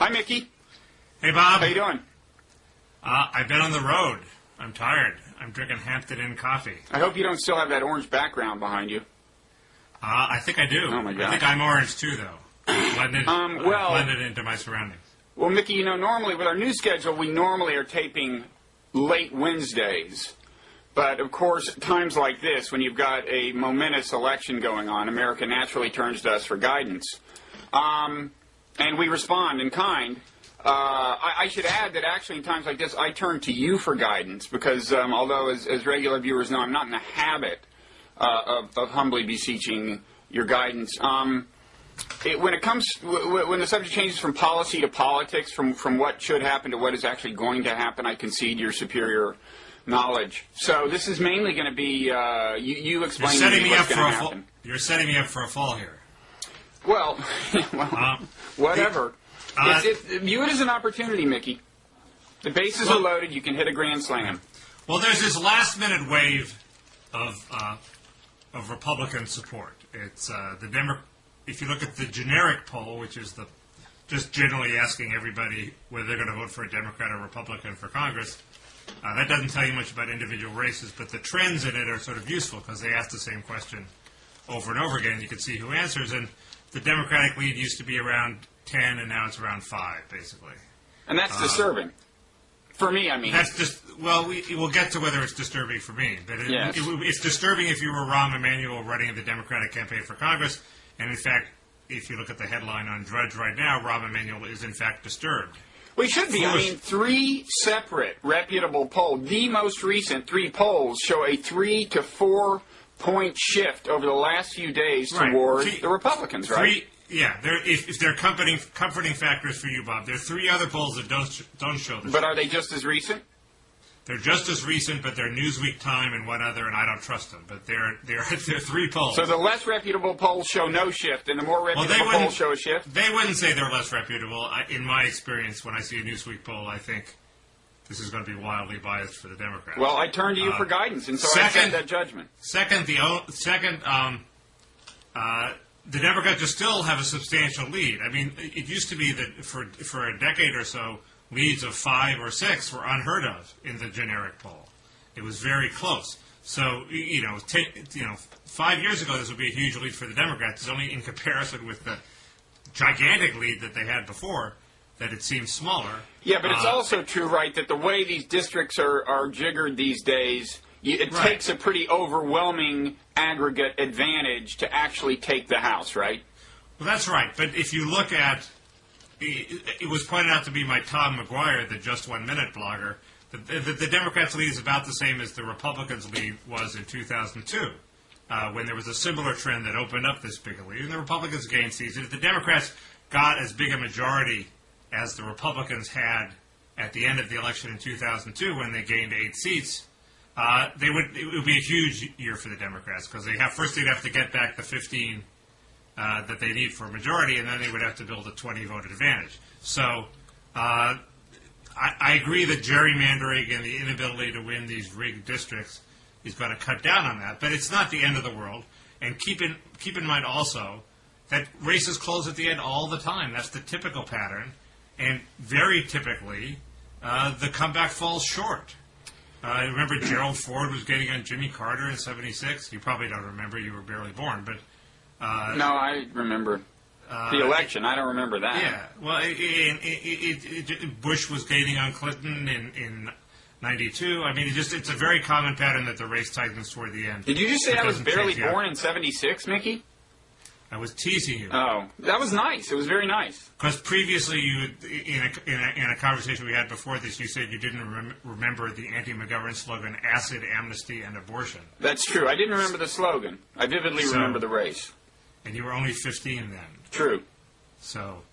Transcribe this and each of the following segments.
Hi, Mickey. Hey, Bob. How you doing? I've been on the road. I'm tired. I'm drinking Hampton Inn coffee. I hope you don't still have that orange background behind you. I think I do. Oh, my God. I think I'm orange, too, though. Blended into my surroundings. Well, Mickey, you know, normally with our new schedule, we normally are taping late Wednesdays. But, of course, at times like this, when you've got a momentous election going on, America naturally turns to us for guidance. And we respond in kind. I should add that actually in times like this, I turn to you for guidance because although, as regular viewers know, I'm not in the habit of humbly beseeching your guidance. When the subject changes from policy to politics, from what should happen to what is actually going to happen, I concede your superior knowledge. So this is mainly going to be you explaining to me what's going to happen. You're setting me up for a fall here. Well, whatever. View it as an opportunity, Mickey. The bases are loaded. You can hit a grand slam. Well, there's this last-minute wave of Republican support. It's if you look at the generic poll, which is just generally asking everybody whether they're going to vote for a Democrat or Republican for Congress, that doesn't tell you much about individual races, but the trends in it are sort of useful because they ask the same question over and over again. You can see who answers, and the Democratic lead used to be around 10, and now it's around 5, basically. And that's disturbing. For me, I mean. That's just, well, we'll get to whether it's disturbing for me. But it's disturbing if you were Rahm Emanuel running the Democratic campaign for Congress. And, in fact, if you look at the headline on Drudge right now, Rahm Emanuel is, in fact, disturbed. We should be. I mean, 3 separate reputable polls. The most recent 3 polls show a 3 to 4 point shift over the last few days toward the Republicans, right? If they're comforting factors for you, Bob, there are 3 other polls that don't show this. But are they just as recent? They're just as recent, but they're Newsweek, Time, and one other, and I don't trust them. But they're 3 polls. So the less reputable polls show no shift, and the more reputable polls show a shift? They wouldn't say they're less reputable. In my experience, when I see a Newsweek poll, I think this is going to be wildly biased for the Democrats. Well, I turn to you for guidance, and so I accept that judgment. Second, the Democrats just still have a substantial lead. I mean, it used to be that for a decade or so, leads of 5 or 6 were unheard of in the generic poll. It was very close. So, 5 years ago, this would be a huge lead for the Democrats. It's only in comparison with the gigantic lead that they had before that it seems smaller. Yeah, but it's also true, right, that the way these districts are jiggered these days, it takes a pretty overwhelming aggregate advantage to actually take the House, right? Well, that's right. But if you look at, it was pointed out to me by Tom McGuire, the Just 1 Minute blogger, that the Democrats' lead is about the same as the Republicans' lead was in 2002, when there was a similar trend that opened up this big lead, and the Republicans gained seats. If the Democrats got as big a majority as the Republicans had at the end of the election in 2002, when they gained 8 seats, it would be a huge year for the Democrats because they'd have to get back the 15 that they need for a majority, and then they would have to build a 20-vote advantage. So I agree that gerrymandering and the inability to win these rigged districts is going to cut down on that, but it's not the end of the world. And keep in mind also that races close at the end all the time. That's the typical pattern, and very typically the comeback falls short. I remember Gerald Ford was getting on Jimmy Carter in '76. You probably don't remember; you were barely born. But no, I remember the election. I don't remember that. Yeah, well, Bush was gaining on Clinton in '92. I mean, it's a very common pattern that the race tightens toward the end. Did you just say I was barely born in '76, Mickey? I was teasing you. Oh, that was nice. It was very nice. Because previously, in a conversation we had before this, you said you didn't remember the anti-McGovern slogan, acid, amnesty, and abortion. That's true. I didn't remember the slogan. I vividly remember the race. And you were only 15 then. True. So,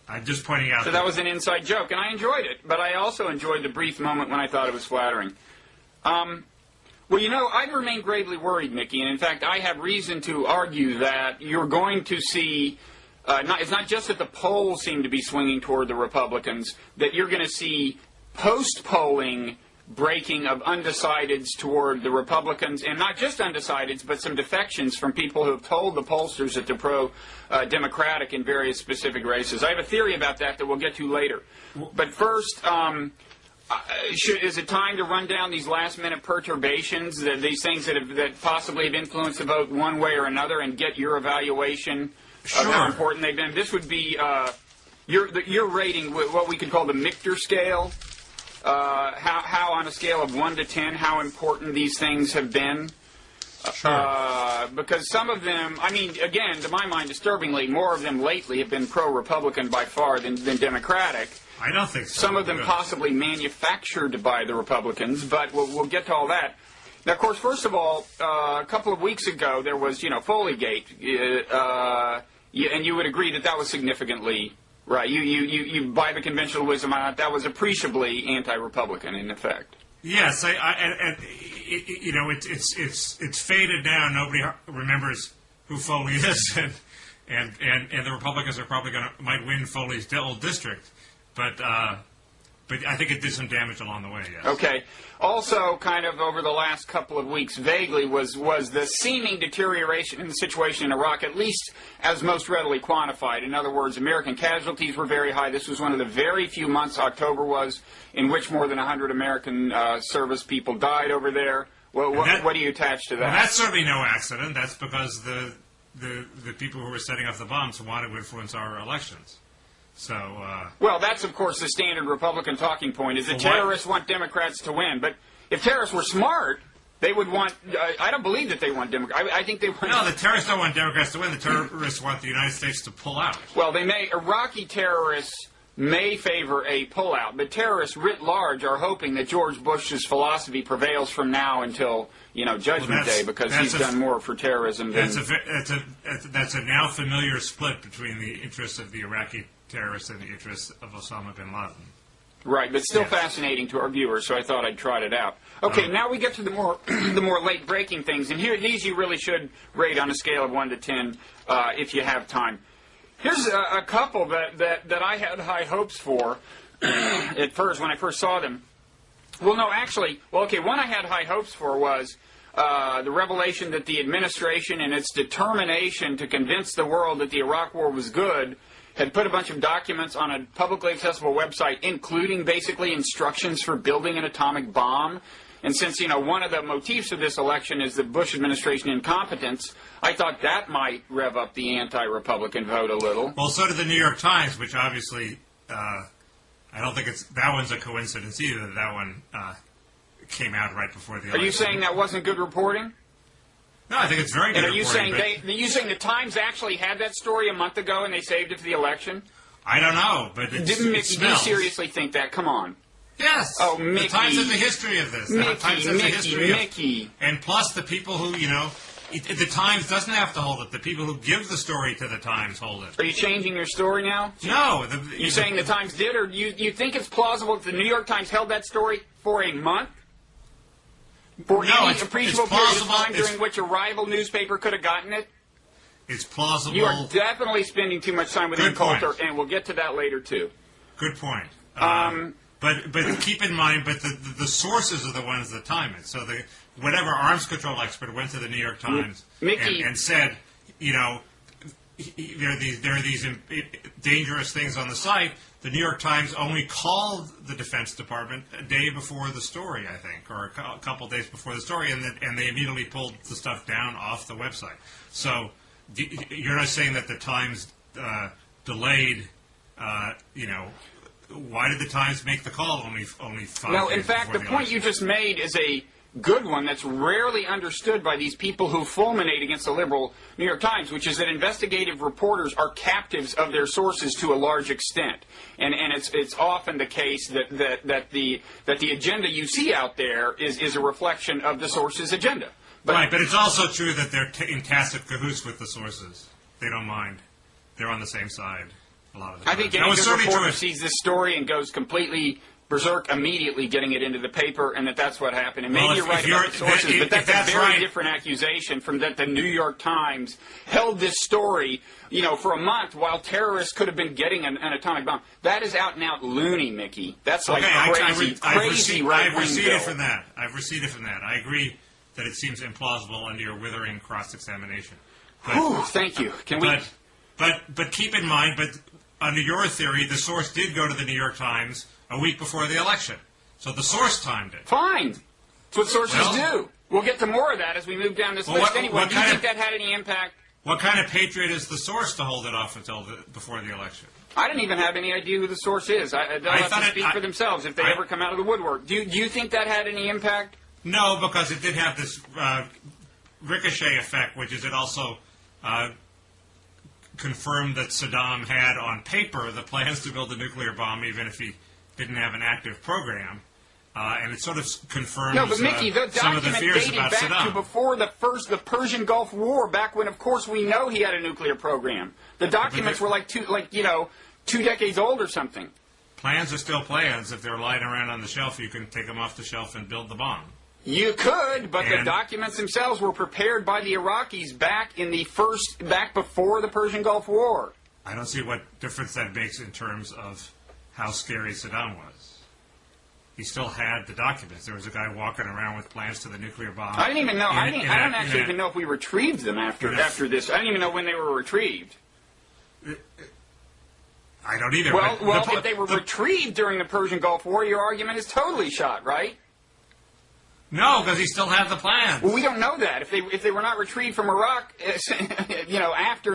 I'm just pointing out... So that was an inside joke, and I enjoyed it. But I also enjoyed the brief moment when I thought it was flattering. Well, I'd remain gravely worried, Mickey, and in fact, I have reason to argue that you're going to see, it's not just that the polls seem to be swinging toward the Republicans, that you're going to see post-polling breaking of undecideds toward the Republicans, and not just undecideds, but some defections from people who have told the pollsters that they're pro-Democratic in various specific races. I have a theory about that we'll get to later. But first, is it time to run down these last-minute perturbations, these things that possibly have influenced the vote one way or another, and get your evaluation of how important they've been? This would be your rating, what we could call the Mickter scale. How on a scale of 1 to 10, how important these things have been. Sure. Because some of them, I mean, again, to my mind, disturbingly, more of them lately have been pro-Republican by far than Democratic. I don't think so. Some of them possibly manufactured by the Republicans, but we'll get to all that. Now, of course, first of all, a couple of weeks ago, there was, Foley-gate, and you would agree that was significantly... Right, you buy the conventional wisdom on it. That was appreciably anti-Republican in effect. Yes, it's faded now. Nobody remembers who Foley is, and the Republicans are probably might win Foley's old district, but I think it did some damage along the way. Yes. Okay. Also, kind of over the last couple of weeks, vaguely was the seeming deterioration in the situation in Iraq, at least as most readily quantified. In other words, American casualties were very high. This was one of the very few months, October was, in which more than 100 American service people died over there. What do you attach to that? Well, that's certainly no accident. That's because the people who were setting off the bombs wanted to influence our elections. So, well, that's, of course, the standard Republican talking point, is that terrorists want Democrats to win. But if terrorists were smart, they would want... I don't believe that they want Democrats. I think they want... No, the terrorists don't want Democrats to win. The terrorists want the United States to pull out. Well, Iraqi terrorists may favor a pullout, but terrorists writ large are hoping that George Bush's philosophy prevails from now until, Judgment Day, because he's done more for terrorism than... That's a now familiar split between the interests of the Iraqi terrorists and the interests of Osama bin Laden. Right, but still fascinating to our viewers, so I thought I'd trot it out. Okay, now we get to the more late-breaking things, and these you really should rate on a scale of 1 to 10 if you have time. Here's a couple that I had high hopes for at first, when I first saw them. One I had high hopes for was the revelation that the administration, in its determination to convince the world that the Iraq War was good, had put a bunch of documents on a publicly accessible website, including basically instructions for building an atomic bomb. And since, one of the motifs of this election is the Bush administration incompetence, I thought that might rev up the anti-Republican vote a little. Well, so did the New York Times, which obviously, I don't think that one's a coincidence either. That one came out right before the election. Are you saying that wasn't good reporting? No, I think it's very good. And are you saying you saying the Times actually had that story a month ago and they saved it for the election? I don't know, but do you seriously think that? Come on. Yes. Oh, Mickey. The Times has a history of this. Mickey. And plus the people who, the Times doesn't have to hold it. The people who give the story to the Times hold it. Are you changing your story now? No. You're saying the Times did, or you think it's plausible that the New York Times held that story for a month? For any appreciable period of time during which a rival newspaper could have gotten it? It's plausible. You are definitely spending too much time with Coulter, and we'll get to that later, too. Good point. But keep in mind, the sources are the ones that time it. So whatever arms control expert went to the New York Times and said, there are these dangerous things on the site. The New York Times only called the Defense Department a day before the story, I think, or a couple days before the story, and they immediately pulled the stuff down off the website. So you're not saying that the Times delayed, why did the Times make the call only 5 days? No, in fact, the point you just made is a good one that's rarely understood by these people who fulminate against the liberal New York Times, which is that investigative reporters are captives of their sources to a large extent, and it's often the case that the agenda you see out there is a reflection of the source's agenda. Right, but it's also true that they're in tacit cahoots with the sources. They don't mind. They're on the same side a lot of the time. I think any good reporter sees this story and goes completely berserk immediately getting it into the paper, and that's what happened. And maybe Well, you're right about the sources, but that's a very right. different accusation from that the New York Times held this story, for a month while terrorists could have been getting an atomic bomb. That is out and out loony, Mickey. That's like crazy I've receded bill. from that. I've receded from that. I agree that it seems implausible under your withering cross-examination. Thank you. Can we? But keep in mind, under your theory, the source did go to the New York Times a week before the election. So the source timed it. Fine. That's what sources do. We'll get to more of that as we move down this list. Anyway, do you think that had any impact? What kind of patriot is the source to hold it off until before the election? I didn't even have any idea who the source is. They'll have to speak for themselves if they ever come out of the woodwork. Do you think that had any impact? No, because it did have this ricochet effect, which is it also confirmed that Saddam had on paper the plans to build a nuclear bomb, even if he didn't have an active program. And it sort of confirms no, but Mickey, the some of the document fears dated about back Saddam. to before the Persian Gulf War, back when, of course, we know he had a nuclear program. The documents were like 2 decades old or something. Plans are still plans. If they're lying around on the shelf, you can take them off the shelf and build the bomb. You could, but the documents themselves were prepared by the Iraqis back before the Persian Gulf War. I don't see what difference that makes in terms of how scary Saddam was. He still had the documents. There was a guy walking around with plans to the nuclear bomb. I didn't even know. I don't actually even know if we retrieved them after this. I didn't even know when they were retrieved. I don't either. Well, if they were retrieved during the Persian Gulf War, your argument is totally shot, right? No, because he still had the plans. Well, we don't know that. If they were not retrieved from Iraq, after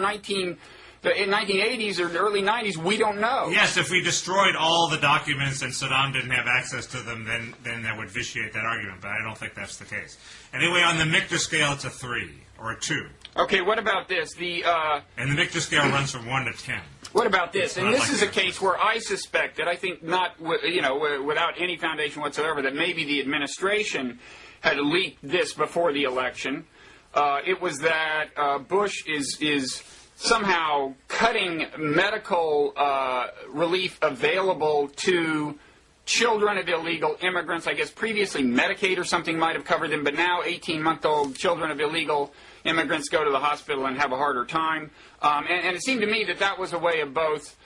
the 1980s or the early 90s, we don't know. Yes, if we destroyed all the documents and Saddam didn't have access to them, then that would vitiate that argument. But I don't think that's the case. Anyway, on the Mickter scale, it's a 3 or a 2. Okay, what about this? And the Mickter scale runs from 1 to 10. What about this? And this is a case where I suspect that I think not, without any foundation whatsoever, that maybe the administration had leaked this before the election. It was that Bush is somehow cutting medical relief available to children of illegal immigrants. I guess previously Medicaid or something might have covered them, but now 18-month-old children of illegal immigrants go to the hospital and have a harder time. And it seemed to me that was a way of both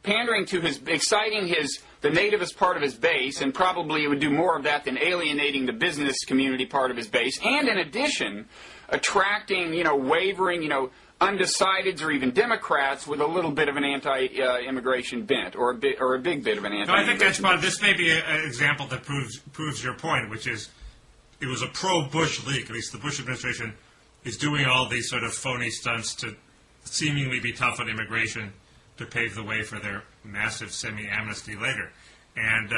pandering to exciting the nativist part of his base, and probably it would do more of that than alienating the business community part of his base, and in addition, attracting, wavering, undecideds or even Democrats with a little bit of an anti-immigration bent, or a big bit of an anti-immigration. No, I think that's part. This may be an example that proves your point, which is it was a pro-Bush leak. At least the Bush administration is doing all these sort of phony stunts to seemingly be tough on immigration to pave the way for their massive semi-amnesty later, and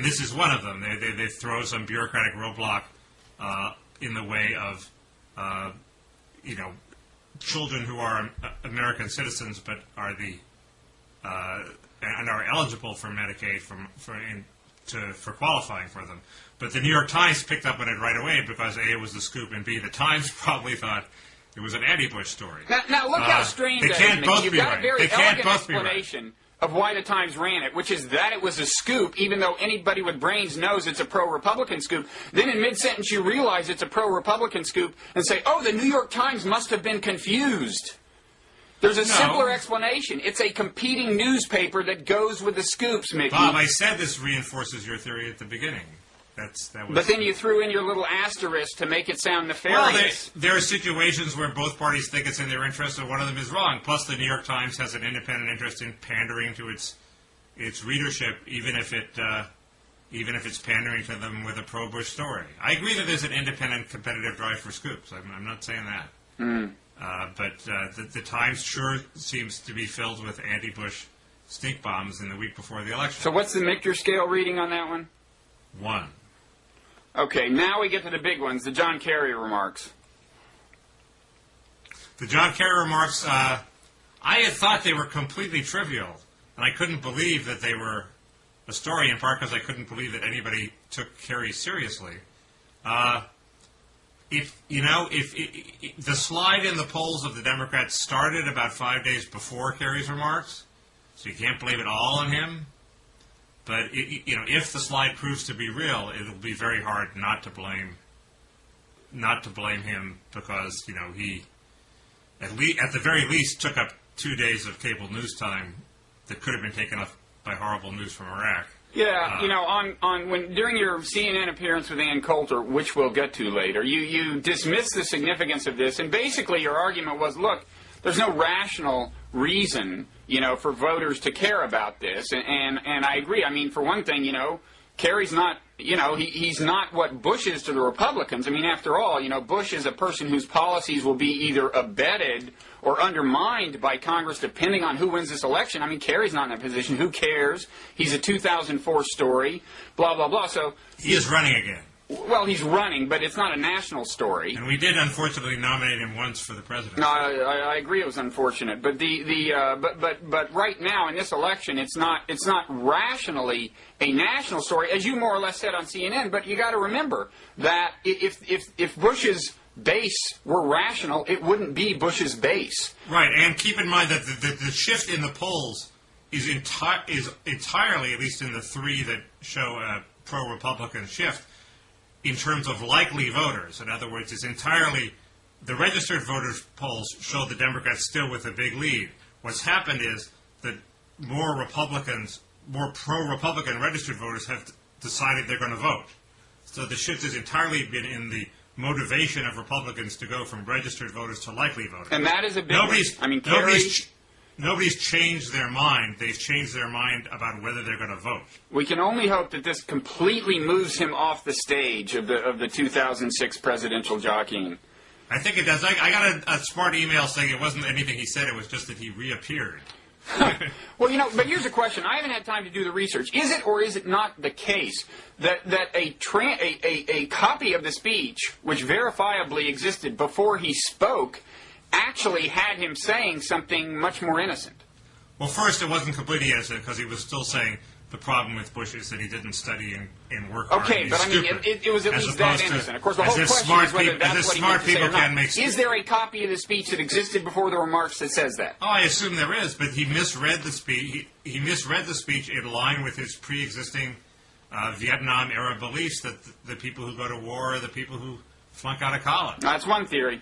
this is one of them. They throw some bureaucratic roadblock in the way of children who are American citizens but are and are eligible for Medicaid for qualifying for them. But the New York Times picked up on it right away because A, it was the scoop, and B, the Times probably thought it was an anti-Bush story. Now look how strange that is. You've got a very elegant explanation of why the Times ran it, which is that it was a scoop, even though anybody with brains knows it's a pro-Republican scoop. Then in mid-sentence you realize it's a pro-Republican scoop and say, oh, the New York Times must have been confused. There's a simpler explanation. It's a competing newspaper that goes with the scoops, Mickey. Bob, I said this reinforces your theory at the beginning. But then you threw in your little asterisk to make it sound nefarious. Well, there are situations where both parties think it's in their interest and one of them is wrong. Plus, the New York Times has an independent interest in pandering to its readership, even if it's pandering to them with a pro-Bush story. I agree that there's an independent competitive drive for scoops. I'm not saying that. But the Times sure seems to be filled with anti-Bush stink bombs in the week before the election. So what's the Mickter scale reading on that one? 1. Okay, now we get to the big ones, the John Kerry remarks. The John Kerry remarks, I had thought they were completely trivial, and I couldn't believe that they were a story, in part because I couldn't believe that anybody took Kerry seriously. If the slide in the polls of the Democrats started about 5 days before Kerry's remarks, so you can't blame it all on him, But if the slide proves to be real, it'll be very hard not to blame him because he at the very least took up 2 days of cable news time that could have been taken up by horrible news from Iraq. Yeah, during your CNN appearance with Coulter, which we'll get to later, you dismissed the significance of this, and basically your argument was, look, there's no rational reason, for voters to care about this, and I agree. I mean, for one thing, Kerry's not, he's not what Bush is to the Republicans. I mean, after all, Bush is a person whose policies will be either abetted or undermined by Congress depending on who wins this election. I mean, Kerry's not in that position. Who cares? He's a 2004 story, blah, blah, blah. So he is running again. Well, he's running, but it's not a national story. And we did, unfortunately, nominate him once for the presidency. No, I agree it was unfortunate. But but right now in this election, it's not rationally a national story, as you more or less said on CNN. But you got to remember that if Bush's base were rational, it wouldn't be Bush's base. Right, and keep in mind that the shift in the polls is entirely, at least in the three that show a pro-Republican shift, in terms of likely voters. In other words, it's entirely, the registered voters polls show the Democrats still with a big lead. What's happened is that more pro-Republican registered voters have decided they're going to vote. So the shift has entirely been in the motivation of Republicans to go from registered voters to likely voters. And that is a big Nobody's changed their mind. They've changed their mind about whether they're going to vote. We can only hope that this completely moves him off the stage of the 2006 presidential jockeying. I think it does. I got a smart email saying it wasn't anything he said. It was just that he reappeared. Well, but here's a question. I haven't had time to do the research. Is it or is it not the case that a copy of the speech, which verifiably existed before he spoke, actually had him saying something much more innocent? Well, first, it wasn't completely innocent because he was still saying the problem with Bush is that he didn't study and work hard. Okay, but I mean, it was at least that innocent. Of course, the whole question is whether that's what he meant to say or not. Is there a copy of the speech that existed before the remarks that says that? Oh, I assume there is, but he misread the speech. He misread the speech in line with his pre-existing Vietnam-era beliefs that the people who go to war are the people who flunk out of college. That's one theory.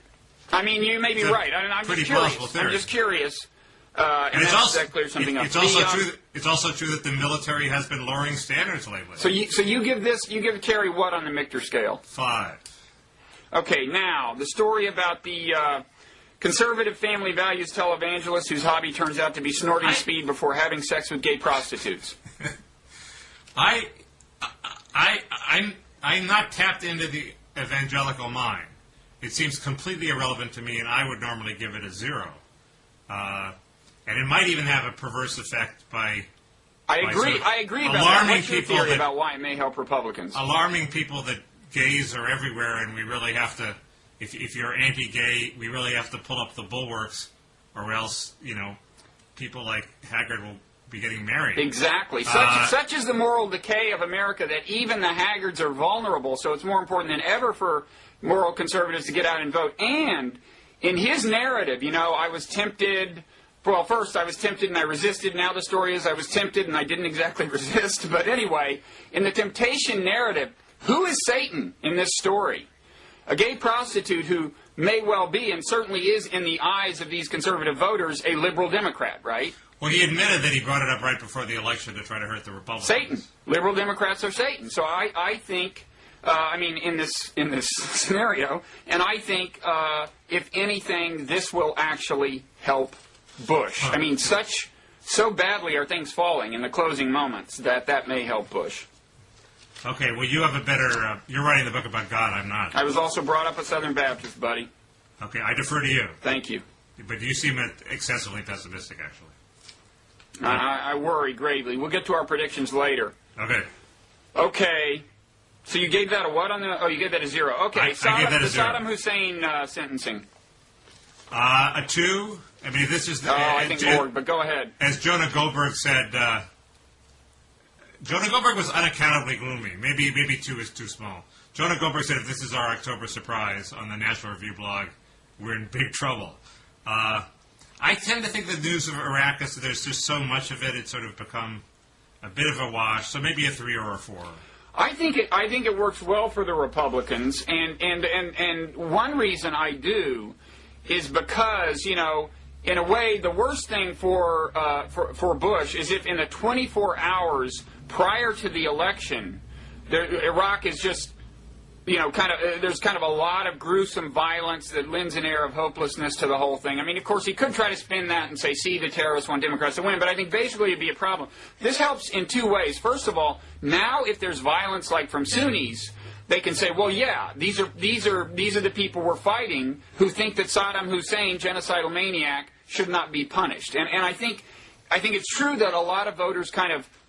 I mean, you may be right. I'm just curious. I'm just curious. And it's also, that clears something up. It's also true that the military has been lowering standards lately. So you give Kerry what on the Mickter scale? 5. Okay, now the story about the conservative family values televangelist whose hobby turns out to be snorting speed before having sex with gay prostitutes. I'm not tapped into the evangelical mind. It seems completely irrelevant to me, and I would normally give it a 0. And it might even have a perverse effect by... I agree about that. What's your theory about why it may help Republicans? Alarming people that gays are everywhere, and we really have to... If you're anti-gay, we really have to pull up the bulwarks, or else, people like Haggard will be getting married. Exactly. Such is the moral decay of America that even the Haggards are vulnerable, so it's more important than ever for moral conservatives to get out and vote. And in his narrative, I was tempted... Well, first I was tempted and I resisted. Now the story is I was tempted and I didn't exactly resist. But anyway, in the temptation narrative, who is Satan in this story? A gay prostitute who may well be, and certainly is in the eyes of these conservative voters, a liberal Democrat, right? Well, he admitted that he brought it up right before the election to try to hurt the Republicans. Satan. Liberal Democrats are Satan. So I think... in this scenario, and I think, if anything, this will actually help Bush. I mean, so badly are things falling in the closing moments that may help Bush. Okay, well, you have a better... you're writing the book about God, I'm not. I was also brought up a Southern Baptist, buddy. Okay, I defer to you. Thank you. But you seem excessively pessimistic, actually. I worry greatly. We'll get to our predictions later. Okay. Okay. So you gave that a what on the... Oh, you gave that a 0. Okay, I gave that a 0. Saddam Hussein sentencing. A 2. I mean, this is... I think more, but go ahead. As Jonah Goldberg said... Jonah Goldberg was unaccountably gloomy. Maybe 2 is too small. Jonah Goldberg said, if this is our October surprise on the National Review blog, we're in big trouble. I tend to think the news of Iraq is there's just so much of it, it's sort of become a bit of a wash, so maybe a 3 or a 4. I think it works well for the Republicans, and one reason I do is because, you know, in a way, the worst thing for Bush is if in the 24 hours prior to the election, Iraq is just, you know, there's kind of a lot of gruesome violence that lends an air of hopelessness to the whole thing. I mean, of course, he could try to spin that and say, see, the terrorists want Democrats to win, but I think basically it'd be a problem. This helps in 2 ways. First of all, now if there's violence like from Sunnis, they can say, well, yeah, these are the people we're fighting who think that Saddam Hussein, genocidal maniac, should not be punished. And I think it's true that a lot of voters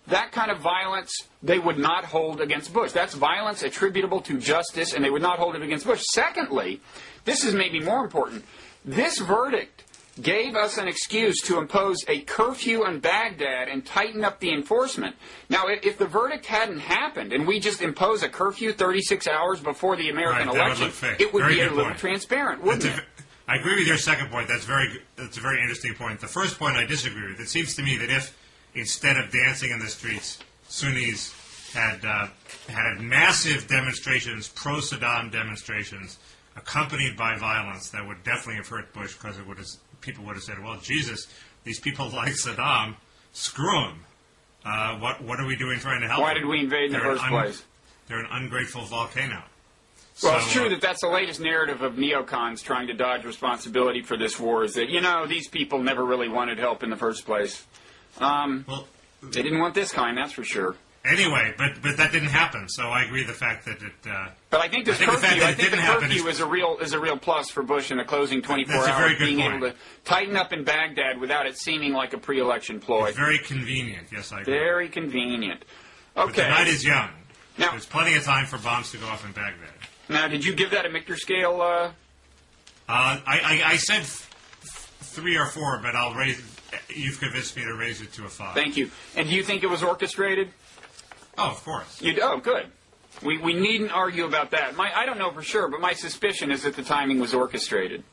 that kind of violence they would not hold against Bush. That's violence attributable to justice, and they would not hold it against Bush. Secondly, this is maybe more important, this verdict gave us an excuse to impose a curfew in Baghdad and tighten up the enforcement. Now, if the verdict hadn't happened and we just impose a curfew 36 hours before the American election, it would be a little transparent, wouldn't it? I agree with your second point. That's a very interesting point. The first point I disagree with. It seems to me that if, instead of dancing in the streets, Sunnis had massive demonstrations, pro-Saddam demonstrations, accompanied by violence, that would definitely have hurt Bush, because people would have said, well, Jesus, these people like Saddam, screw them. What are we doing trying to help them? Why did we invade in the first place? They're an ungrateful volcano. Well, it's true that that's the latest narrative of neocons trying to dodge responsibility for this war, is that, you know, these people never really wanted help in the first place. Well, they didn't want this kind, that's for sure. Anyway, but that didn't happen, so I agree the fact that it... But I think this curfew is a real plus for Bush in the closing 24 hours, being able to tighten up in Baghdad without it seeming like a pre-election ploy. It's very convenient, yes, I agree. Very convenient. Okay. But the night is young. Now, there's plenty of time for bombs to go off in Baghdad. Now, did you give that a Mickter scale? I said 3 or 4, but I'll raise it. You've convinced me to raise it to a 5. Thank you. And do you think it was orchestrated? Oh, of course. Good. We needn't argue about that. I don't know for sure, but my suspicion is that the timing was orchestrated.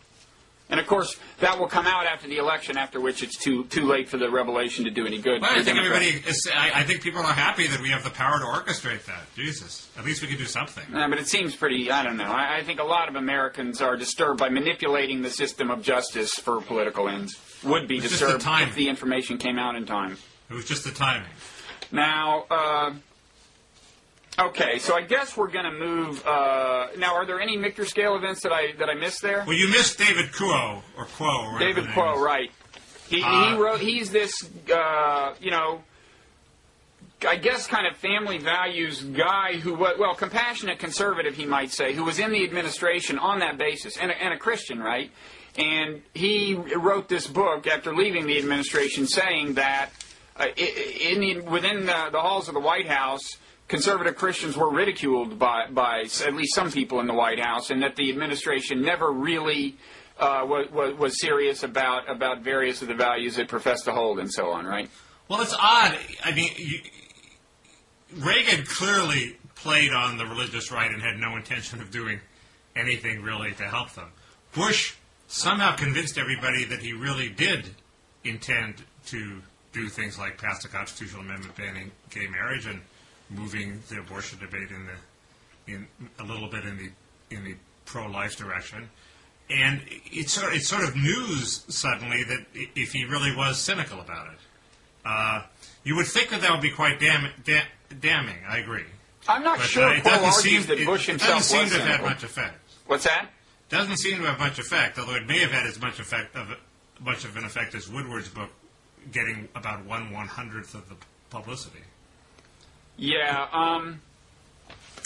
And, of course, that will come out after the election, after which it's too late for the revelation to do any good. Well, I think people are happy that we have the power to orchestrate that. Jesus. At least we can do something. But it seems pretty, I don't know. I think a lot of Americans are disturbed by manipulating the system of justice for political ends. Would be disturbed if the information came out in time. It was just the timing. Now, okay, so I guess we're going to move. Now, are there any Mickter scale events that I missed there? Well, you missed David Quo, or whatever. David Quo, right? He wrote. He's this, you know, I guess kind of family values guy who was, well, compassionate conservative, he might say, who was in the administration on that basis, and a Christian, right? And he wrote this book after leaving the administration, saying that within the halls of the White House, conservative Christians were ridiculed by at least some people in the White House, and that the administration never really was serious about various of the values it professed to hold, and so on, right? Well, it's odd. I mean, Reagan clearly played on the religious right and had no intention of doing anything really to help them. Bush somehow convinced everybody that he really did intend to do things like pass the constitutional amendment banning gay marriage and moving the abortion debate in a little bit in the pro-life direction. And it's sort of news suddenly that if he really was cynical about it. You would think that would be quite damning. I agree. I'm not sure Paul argues that Bush himself was cynical. It doesn't seem to have had much effect. What's that? Doesn't seem to have much effect, although it may have had as much of an effect as Woodward's book, getting about 1/100th of the publicity. Yeah.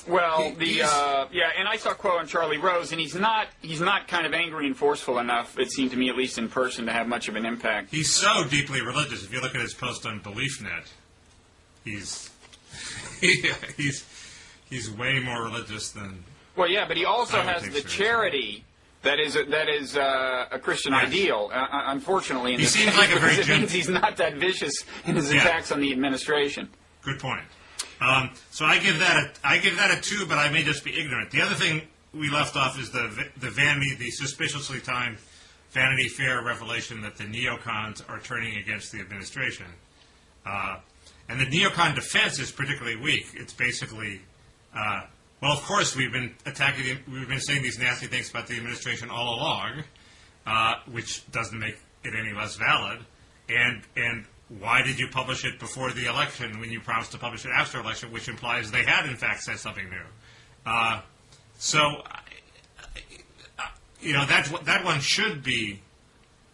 Well, and I saw Quo on Charlie Rose, and he's not kind of angry and forceful enough, it seemed to me, at least in person, to have much of an impact. He's so deeply religious. If you look at his post on BeliefNet, he's way more religious than. Well, yeah, but he also has the charity that is a Christian ideal. Unfortunately, in he this seems case, like a very it means he's not that vicious in his attacks on the administration. Good point. So I give that a 2, but I may just be ignorant. The other thing we left off is the suspiciously timed Vanity Fair revelation that the neocons are turning against the administration. And the neocon defense is particularly weak. It's basically, well, of course, we've been saying these nasty things about the administration all along, which doesn't make it any less valid. And why did you publish it before the election when you promised to publish it after election, which implies they had, in fact, said something new. So, that one should be.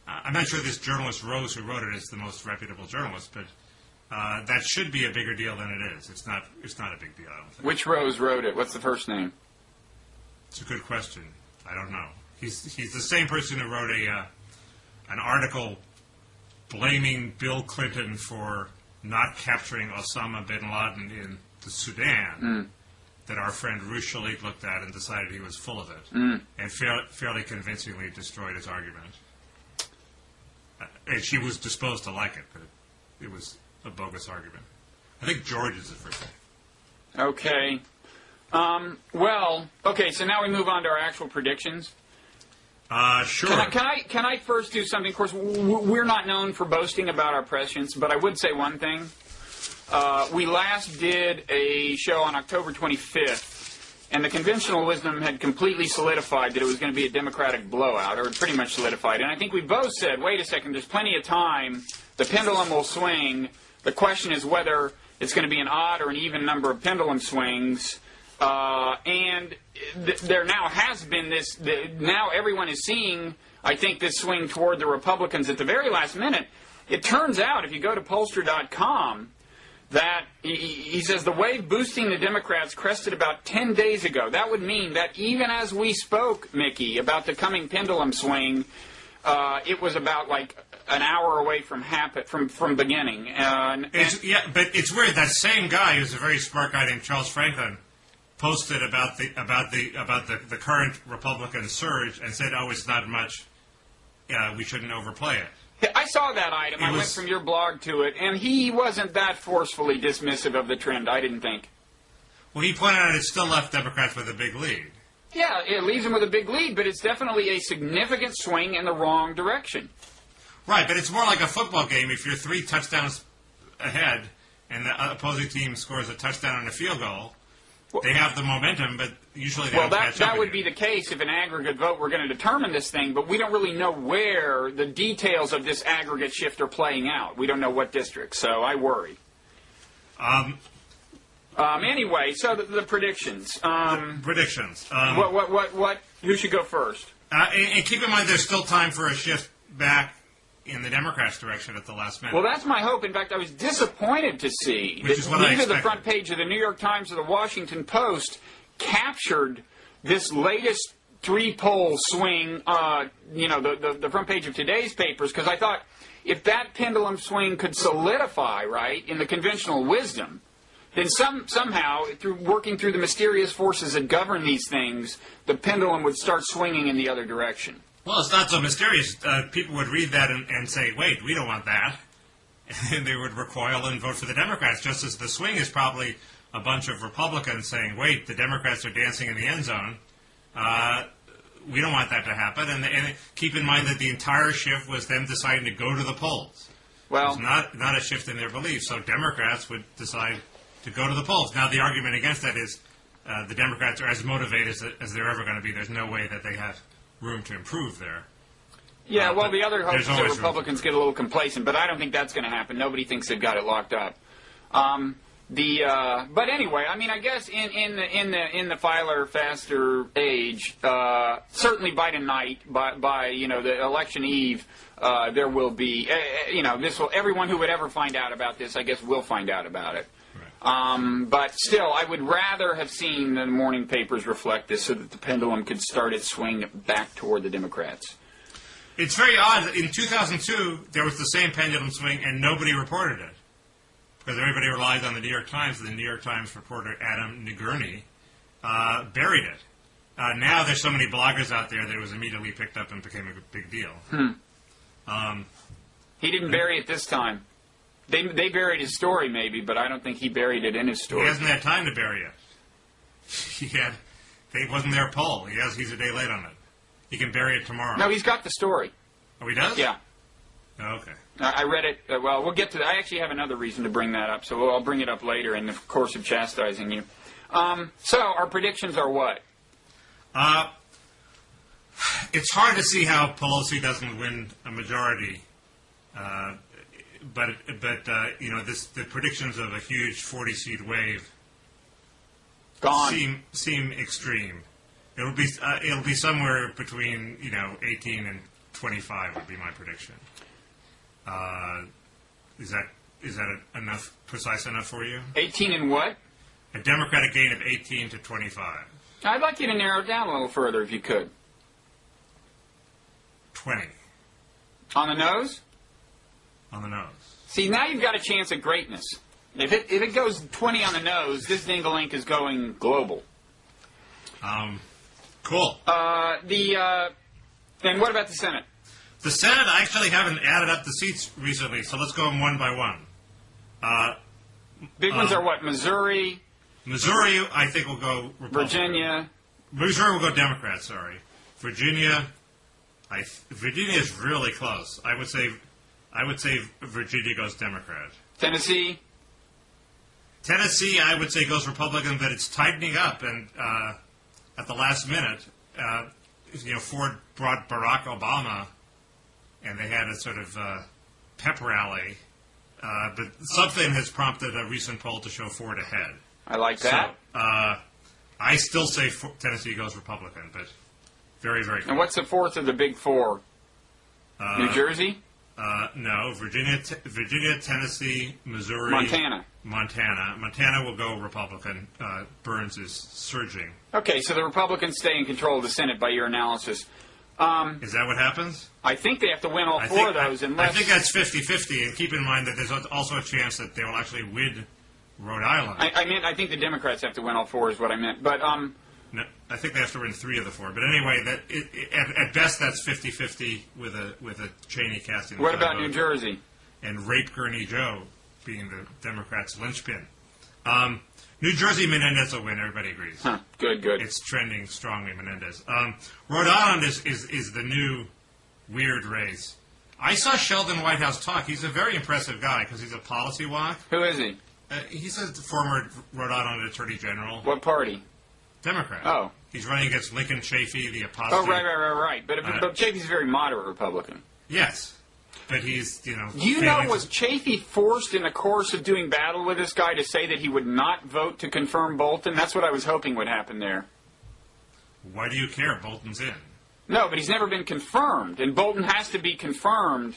I'm not sure this journalist Rose who wrote it is the most reputable journalist, but that should be a bigger deal than it is. It's not a big deal, I don't think. Which Rose wrote it? What's the first name? It's a good question. I don't know. He's the same person who wrote an article blaming Bill Clinton for not capturing Osama bin Laden in the Sudan that our friend Ruth Shalit looked at and decided he was full of it and fairly convincingly destroyed his argument. And she was disposed to like it, but it was a bogus argument. I think George is the first name. Okay. Okay, so now we move on to our actual predictions. Sure. Can I first do something? Of course, we're not known for boasting about our prescience, but I would say one thing. We last did a show on October 25th, and the conventional wisdom had completely solidified that it was going to be a Democratic blowout, or pretty much solidified. And I think we both said, wait a second, there's plenty of time. The pendulum will swing. The question is whether it's going to be an odd or an even number of pendulum swings. And there now has been this, now everyone is seeing, I think, this swing toward the Republicans at the very last minute. It turns out, if you go to pollster.com, that he says the wave boosting the Democrats crested about 10 days ago. That would mean that even as we spoke, Mickey, about the coming pendulum swing, it was about like an hour away from beginning. But it's weird. That same guy, who's a very smart guy named Charles Franklin, posted about the current Republican surge and said, "Oh, it's not much. We shouldn't overplay it." I saw that item. I went from your blog to it, and he wasn't that forcefully dismissive of the trend, I didn't think. Well, he pointed out it still left Democrats with a big lead. Yeah, it leaves them with a big lead, but it's definitely a significant swing in the wrong direction. Right, but it's more like a football game. If you're 3 touchdowns ahead and the opposing team scores a touchdown and a field goal, they have the momentum, but usually they don't catch up. That would be the case if an aggregate vote were going to determine this thing, but we don't really know where the details of this aggregate shift are playing out. We don't know what district, so I worry. Anyway, so the predictions. Predictions. Who should go first? And keep in mind, there's still time for a shift back in the Democrats' direction at the last minute. Well, that's my hope. In fact, I was disappointed to see that neither the front page of the New York Times or the Washington Post captured this latest 3-poll swing, the front page of today's papers, because I thought if that pendulum swing could solidify, right, in the conventional wisdom, then somehow, through working through the mysterious forces that govern these things, the pendulum would start swinging in the other direction. Well, it's not so mysterious. People would read that and say, wait, we don't want that. And they would recoil and vote for the Democrats, just as the swing is probably a bunch of Republicans saying, wait, the Democrats are dancing in the end zone. We don't want that to happen. And keep in mind that the entire shift was them deciding to go to the polls. Well, it was not a shift in their beliefs. So Democrats would decide to go to the polls. Now, the argument against that is the Democrats are as motivated as they're ever going to be. There's no way that they have room to improve there. Yeah, well, the other hope is that Republicans get a little complacent, but I don't think that's going to happen. Nobody thinks they've got it locked up. But anyway, I mean, I guess in the filer faster age, certainly Biden night, by the election eve, there will be everyone who would ever find out about this, I guess, will find out about it. But still, I would rather have seen the morning papers reflect this so that the pendulum could start its swing back toward the Democrats. It's very odd. In 2002, there was the same pendulum swing, and nobody reported it. Because everybody relied on the New York Times, and the New York Times reporter, Adam Nagurney, buried it. Now there's so many bloggers out there that it was immediately picked up and became a big deal. He didn't bury it this time. They buried his story, maybe, but I don't think he buried it in his story. He hasn't had time to bury it. It wasn't their poll. He's a day late on it. He can bury it tomorrow. No, he's got the story. Oh, he does? Yeah. Okay. I read it. Well, we'll get to that. I actually have another reason to bring that up, so I'll bring it up later in the course of chastising you. So our predictions are what? It's hard to see how Pelosi doesn't win a majority, but the predictions of a huge 40-seat wave Gone. seem extreme. It'll be somewhere between 18 and 25 would be my prediction. Is that enough, precise enough for you? 18 and what? A Democratic gain of 18 to 25. I'd like you to narrow it down a little further if you could. 20. On the nose? On the nose. See, now you've got a chance at greatness. If it goes 20 on the nose, this Dingle-Link is going global. Cool. And what about the Senate? The Senate, I actually haven't added up the seats recently, so let's go one by one. Big ones are what? Missouri, I think will go Republican. Virginia. Missouri will go Democrat, sorry. Virginia is really close. I would say Virginia goes Democrat. Tennessee, I would say goes Republican, but it's tightening up, and at the last minute, Ford brought Barack Obama, and they had a sort of pep rally, but something has prompted a recent poll to show Ford ahead. I like that. So, I still say Tennessee goes Republican, but very, very close. And what's the fourth of the big four? New Jersey? No, Virginia, Tennessee, Missouri, Montana will go Republican. Burns is surging. Okay, so the Republicans stay in control of the Senate by your analysis. Is that what happens? I think they have to win all four of those. I think that's 50-50, and keep in mind that there's also a chance that they will actually win Rhode Island. I think the Democrats have to win all four is what I meant. But no, I think they have to win 3 of the 4. But anyway, at best that's 50-50 with a Cheney casting. What about New Jersey? And Rape Gurney Joe being the Democrats' linchpin. New Jersey, Menendez will win. Everybody agrees. Huh. Good. It's trending strongly, Menendez. Rhode Island is the new weird race. I saw Sheldon Whitehouse talk. He's a very impressive guy because he's a policy wonk. Who is he? He's a former Rhode Island Attorney General. What party? Democrat. Oh. He's running against Lincoln Chafee, the apostate. Oh, right. But Chafee's a very moderate Republican. Yes. But he's, Do you know, was Chafee forced in the course of doing battle with this guy to say that he would not vote to confirm Bolton? That's what I was hoping would happen there. Why do you care? Bolton's in. No, but he's never been confirmed, and Bolton has to be confirmed.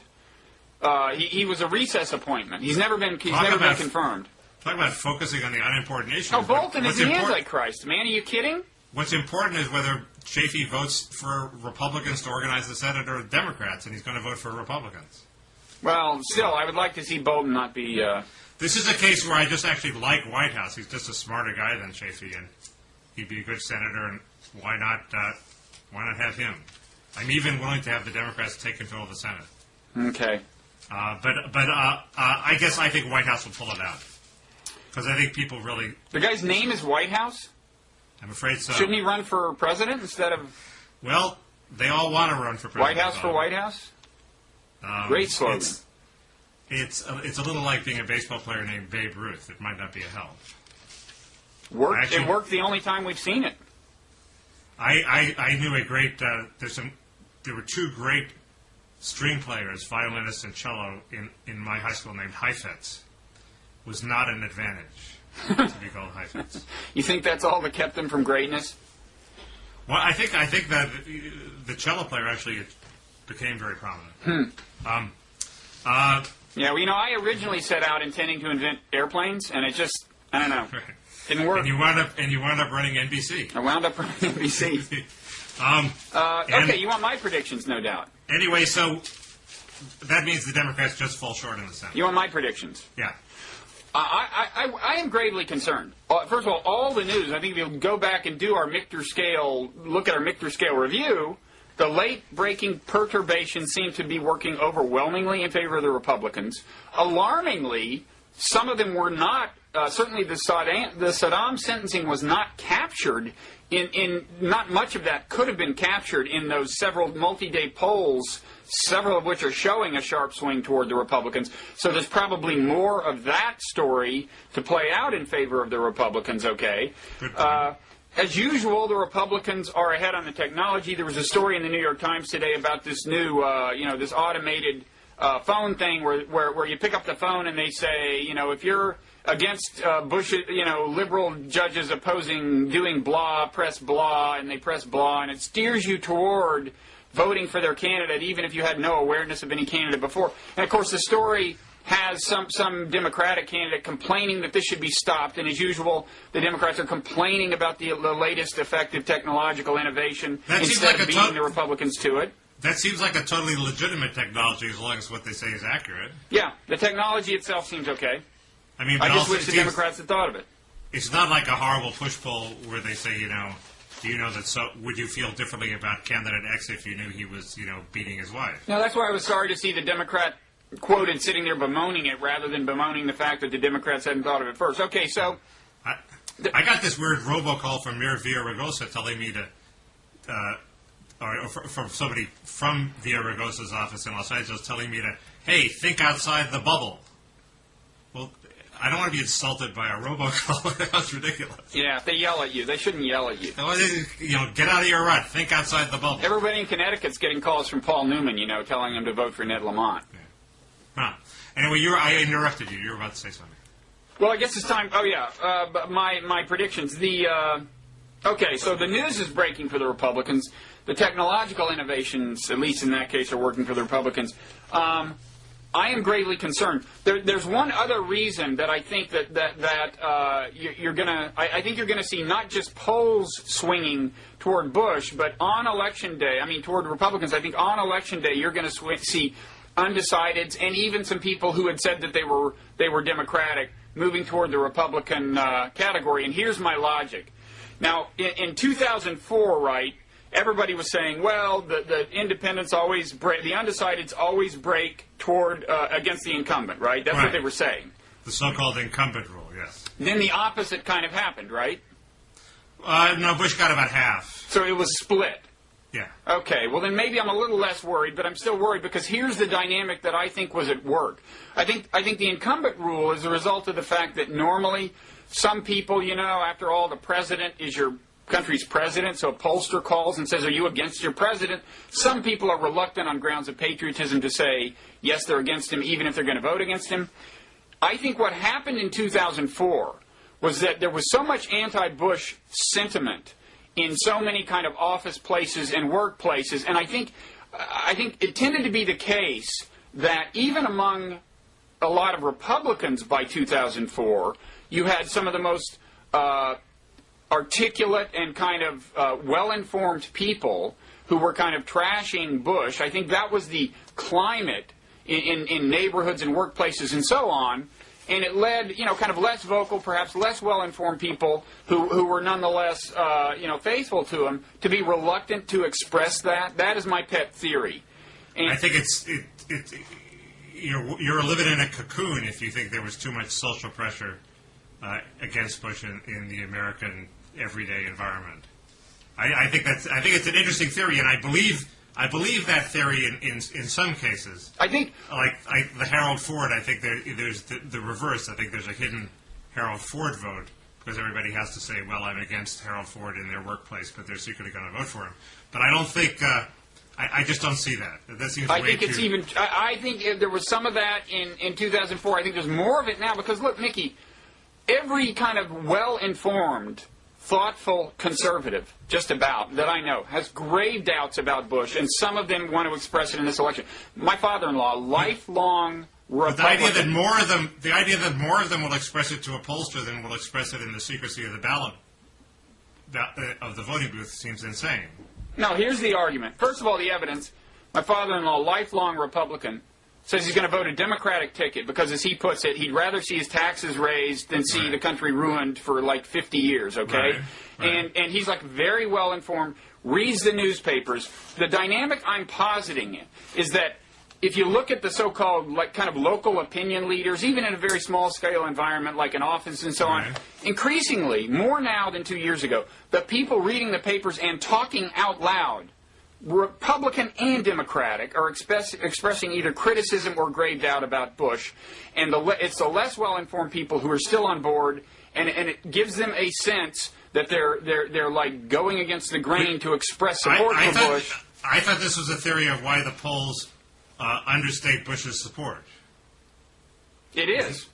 He was a recess appointment. He's never been confirmed. Talk about focusing on the unimportant issues. Oh, Bolton is the Antichrist, man. Are you kidding? What's important is whether Chafee votes for Republicans to organize the Senate or Democrats, and he's going to vote for Republicans. Well, still, I would like to see Bolton not be... This is a case where I just actually like Whitehouse. He's just a smarter guy than Chafee, and he'd be a good senator, and why not have him? I'm even willing to have the Democrats take control of the Senate. Okay. But I guess I think Whitehouse will pull it out. Because I think people really... The guy's name is Whitehouse? I'm afraid so. Shouldn't he run for president instead of... Well, they all want to run for president. White House for White House? Great slogan. It's a little like being a baseball player named Babe Ruth. It might not be a help. It worked the only time we've seen it. I knew a great... there were 2 great string players, violinist and cello, in my high school named Heifetz. Was not an advantage to be called Heifetz. You think that's all that kept them from greatness? Well, I think that the cello player actually became very prominent. Yeah, well, I originally set out intending to invent airplanes, and it just, I don't know, didn't work. And you wound up running NBC. I wound up running NBC. Okay, you want my predictions, no doubt. Anyway, so that means the Democrats just fall short in the Senate. You want my predictions? Yeah. I am gravely concerned. First of all the news, I think if you go back and do our Mickter scale, look at our Mickter scale review, the late-breaking perturbations seem to be working overwhelmingly in favor of the Republicans. Alarmingly, some of them were not, certainly the Saddam sentencing was not captured in not much of that could have been captured in those several multi-day polls, several of which are showing a sharp swing toward the Republicans. So there's probably more of that story to play out in favor of the Republicans, okay? As usual, the Republicans are ahead on the technology. There was a story in the New York Times today about this new, this automated phone thing where you pick up the phone and they say, if you're against Bush, liberal judges opposing doing blah, press blah, and they press blah, and it steers you toward voting for their candidate, even if you had no awareness of any candidate before. And, of course, the story has some Democratic candidate complaining that this should be stopped. And, as usual, the Democrats are complaining about the latest effective technological innovation instead of beating the Republicans to it. That seems like a totally legitimate technology as long as what they say is accurate. Yeah, the technology itself seems okay. I mean, I just wish the Democrats had thought of it. It's not like a horrible push-pull where they say, do you know that? So would you feel differently about candidate X if you knew he was, beating his wife? No, that's why I was sorry to see the Democrat quoted sitting there bemoaning it rather than bemoaning the fact that the Democrats hadn't thought of it first. Okay, so I got this weird robocall from Mir Villaraigosa telling me to, or from somebody from Villaraigosa's office in Los Angeles telling me to, hey, think outside the bubble. Well, I don't want to be insulted by a robocall. That's ridiculous. Yeah, if they yell at you. They shouldn't yell at you. Get out of your rut. Think outside the bubble. Everybody in Connecticut's getting calls from Paul Newman, telling them to vote for Ned Lamont. Yeah. Huh. Anyway, I interrupted you. You were about to say something. Well, I guess it's time. Oh, yeah. My predictions. Okay, so the news is breaking for the Republicans. The technological innovations, at least in that case, are working for the Republicans. I am gravely concerned. There's one other reason that I think you're gonna. I think you're gonna see not just polls swinging toward Bush, but on election day. I mean, toward Republicans. I think on election day you're going to see undecideds and even some people who had said that they were Democratic moving toward the Republican category. And here's my logic. Now, in 2004, right? Everybody was saying, well, the independents always break, the undecideds always break toward against the incumbent, right? That's what they were saying. The so-called incumbent rule, yes. Then the opposite kind of happened, right? No, Bush got about half. So it was split. Yeah. Okay, well then maybe I'm a little less worried, but I'm still worried because here's the dynamic that I think was at work. I think the incumbent rule is a result of the fact that normally some people, after all, the president is your country's president, so a pollster calls and says, are you against your president? Some people are reluctant on grounds of patriotism to say, yes, they're against him, even if they're going to vote against him. I think what happened in 2004 was that there was so much anti-Bush sentiment in so many kind of office places and workplaces, and I think it tended to be the case that even among a lot of Republicans by 2004, you had some of the most articulate and kind of well-informed people who were kind of trashing Bush. I think that was the climate in neighborhoods and workplaces and so on. And it led, kind of less vocal, perhaps less well-informed people who were nonetheless, faithful to him to be reluctant to express that. That is my pet theory. And I think you're living in a cocoon if you think there was too much social pressure against Bush in the American everyday environment. I think it's an interesting theory, and I believe that theory in some cases. I think, like the Harold Ford, I think there's the reverse. I think there's a hidden Harold Ford vote because everybody has to say, well, I'm against Harold Ford in their workplace, but they're secretly going to vote for him. But I don't think. I just don't see that. That seems. I think it's even. I think there was some of that in 2004. I think there's more of it now because look, Mickey, every kind of well-informed, thoughtful conservative, just about, that I know, has grave doubts about Bush, and some of them want to express it in this election. My father-in-law, lifelong Republican. The idea that more of them will express it to a pollster than will express it in the secrecy of the ballot of the voting booth seems insane. Now, here's the argument. First of all, the evidence. My father-in-law, lifelong Republican, says he's going to vote a Democratic ticket because, as he puts it, he'd rather see his taxes raised than see the country ruined for like 50 years, okay? Right. And he's like very well informed, reads the newspapers. The dynamic I'm positing is that if you look at the so-called like kind of local opinion leaders, even in a very small-scale environment like an office and so on, increasingly, more now than 2 years ago, the people reading the papers and talking out loud, Republican and Democratic, are expressing either criticism or grave doubt about Bush, and it's the less well-informed people who are still on board, and it gives them a sense that they're like going against the grain to express support for Bush. I thought this was a theory of why the polls understate Bush's support. It is.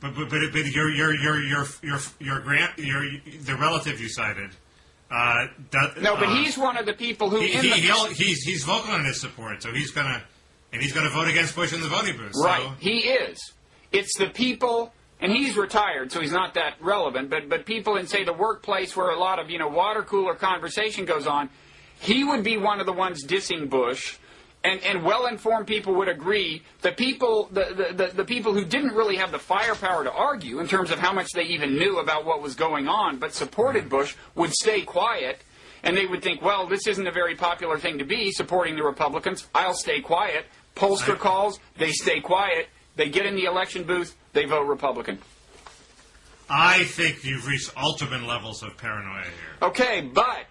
But the relative you cited. But he's one of the people who he's vocal on his support, so he's gonna vote against Bush in the voting booth. Right, so. he is. It's the people. And he's retired, so he's not that relevant. But people in, say, the workplace where a lot of, water cooler conversation goes on, he would be one of the ones dissing Bush. And well-informed people would agree. The people who didn't really have the firepower to argue in terms of how much they even knew about what was going on, but supported Bush, would stay quiet. And they would think, well, this isn't a very popular thing to be, supporting the Republicans. I'll stay quiet. Pollster calls, they stay quiet. They get in the election booth, they vote Republican. I think you've reached ultimate levels of paranoia here. Okay, but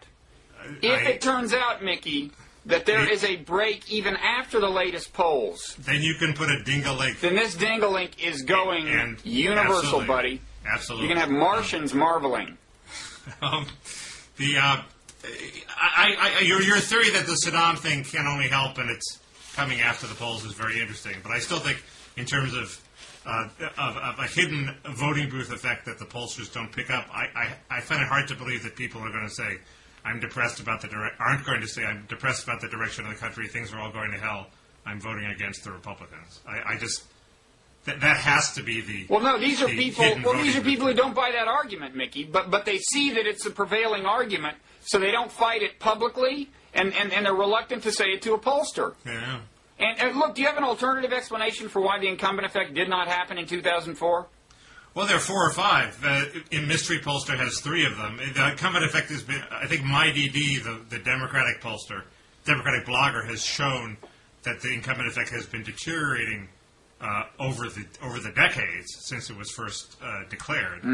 if it turns out, Mickey, that there is a break even after the latest polls, then you can put a dingalink. Then this dingalink is going universal, absolutely, buddy. Absolutely. You can have Martians marveling. Your theory that the Saddam thing can only help and it's coming after the polls is very interesting, but I still think in terms of a hidden voting booth effect that the pollsters don't pick up, I find it hard to believe that people are going to say, I'm depressed about aren't going to say, I'm depressed about the direction of the country, things are all going to hell, I'm voting against the Republicans. That has to be the Well, no, these are people who don't buy that argument, Mickey, but they see that it's a prevailing argument, so they don't fight it publicly, and they're reluctant to say it to a pollster. Yeah. And look, do you have an alternative explanation for why the incumbent effect did not happen in 2004? Well, there are 4 or 5. Mystery Pollster has 3 of them. The incumbent effect has been, I think, MyDD, the Democratic pollster, Democratic blogger, has shown that the incumbent effect has been deteriorating over the decades since it was first declared.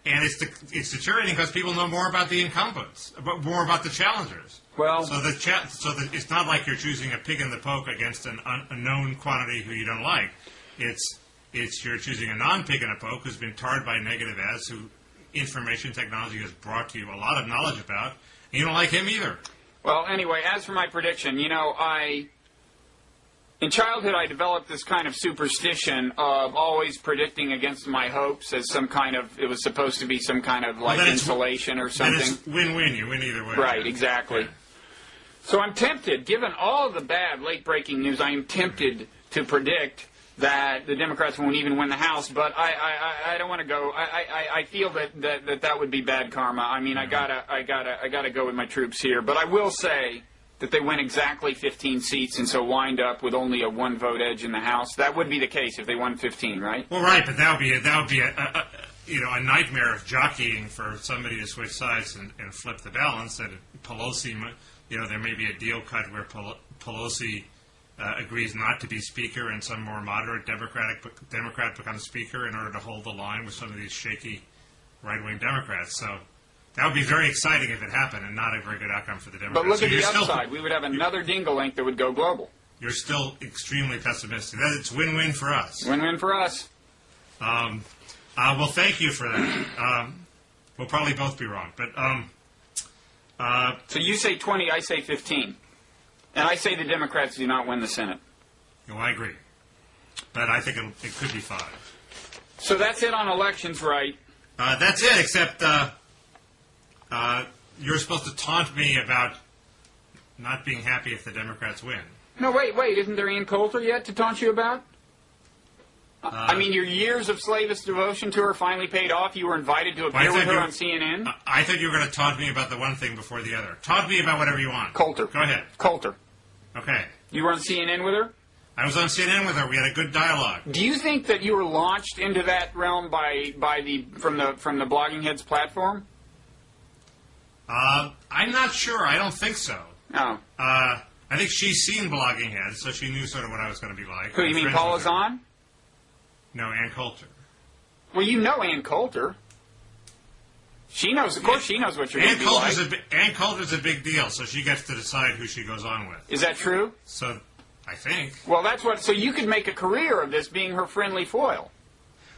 And it's deteriorating because people know more about the incumbents, more about the challengers. Well, so it's not like you're choosing a pig in the poke against an unknown quantity who you don't like. It's you're choosing a non-pig in a poke who's been tarred by negative ads, who information technology has brought to you a lot of knowledge about, and you don't like him either. Well, anyway, as for my prediction, in childhood, I developed this kind of superstition of always predicting against my hopes as some kind of, it was supposed to be some kind of like insulation or something. Then it's win-win. You win either way. Right, exactly. Yeah. So I'm tempted, given all of the bad late-breaking news, I am tempted to predict that the Democrats won't even win the House, but I don't want to go. I feel that would be bad karma. I mean, I gotta go with my troops here, but I will say that they win exactly 15 seats and so wind up with only a 1-vote edge in the House. That would be the case if they won 15, right? Well, right, but that would be a nightmare of jockeying for somebody to switch sides and flip the balance. That Pelosi, there may be a deal cut where Pelosi agrees not to be Speaker and some more moderate Democrat becomes Speaker in order to hold the line with some of these shaky right-wing Democrats. So that would be very exciting if it happened and not a very good outcome for the Democrats. But look at the upside. We would have another dingalink that would go global. You're still extremely pessimistic. It's win-win for us. Win-win for us. Well, thank you for that. We'll probably both be wrong. But so you say 20, I say 15. And I say the Democrats do not win the Senate. Well, I agree. But I think it could be 5. So that's it on elections, right? That's it, except you're supposed to taunt me about not being happy if the Democrats win. No, wait. Isn't there Ian Coulter yet to taunt you about? I mean, your years of slavish devotion to her finally paid off. You were invited to appear with her on CNN. I thought you were going to taunt me about the one thing before the other. Taunt me about whatever you want. Go ahead. Coulter. Okay. You were on CNN with her? I was on CNN with her. We had a good dialogue. Do you think that you were launched into that realm from the Blogging Heads platform? I'm not sure. I don't think so. Oh. I I think she's seen Blogging Heads, so she knew sort of what I was going to be like. Who, you mean Paula Zahn? No, Ann Coulter. Well, you know Ann Coulter. She knows, of course she knows what you're going to be like. Ann Coulter's a big deal, so she gets to decide who she goes on with. Is that true? So, I think. Well, that's what, so you could make a career of this being her friendly foil.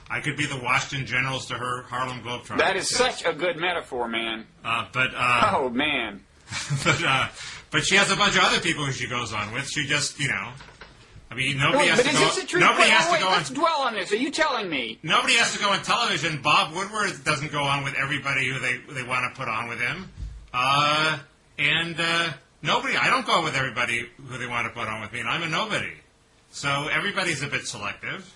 I could be the Washington Generals to her Harlem Globetrotters. That is such a good metaphor, man. Oh, man. But she has a bunch of other people who she goes on with. She just, I mean, nobody has to go. But is this a true? Nobody has to go let's dwell on this. Are you telling me? Nobody has to go on television. Bob Woodward doesn't go on with everybody who they want to put on with him. Nobody. I don't go with everybody who they want to put on with me, and I'm a nobody. So everybody's a bit selective.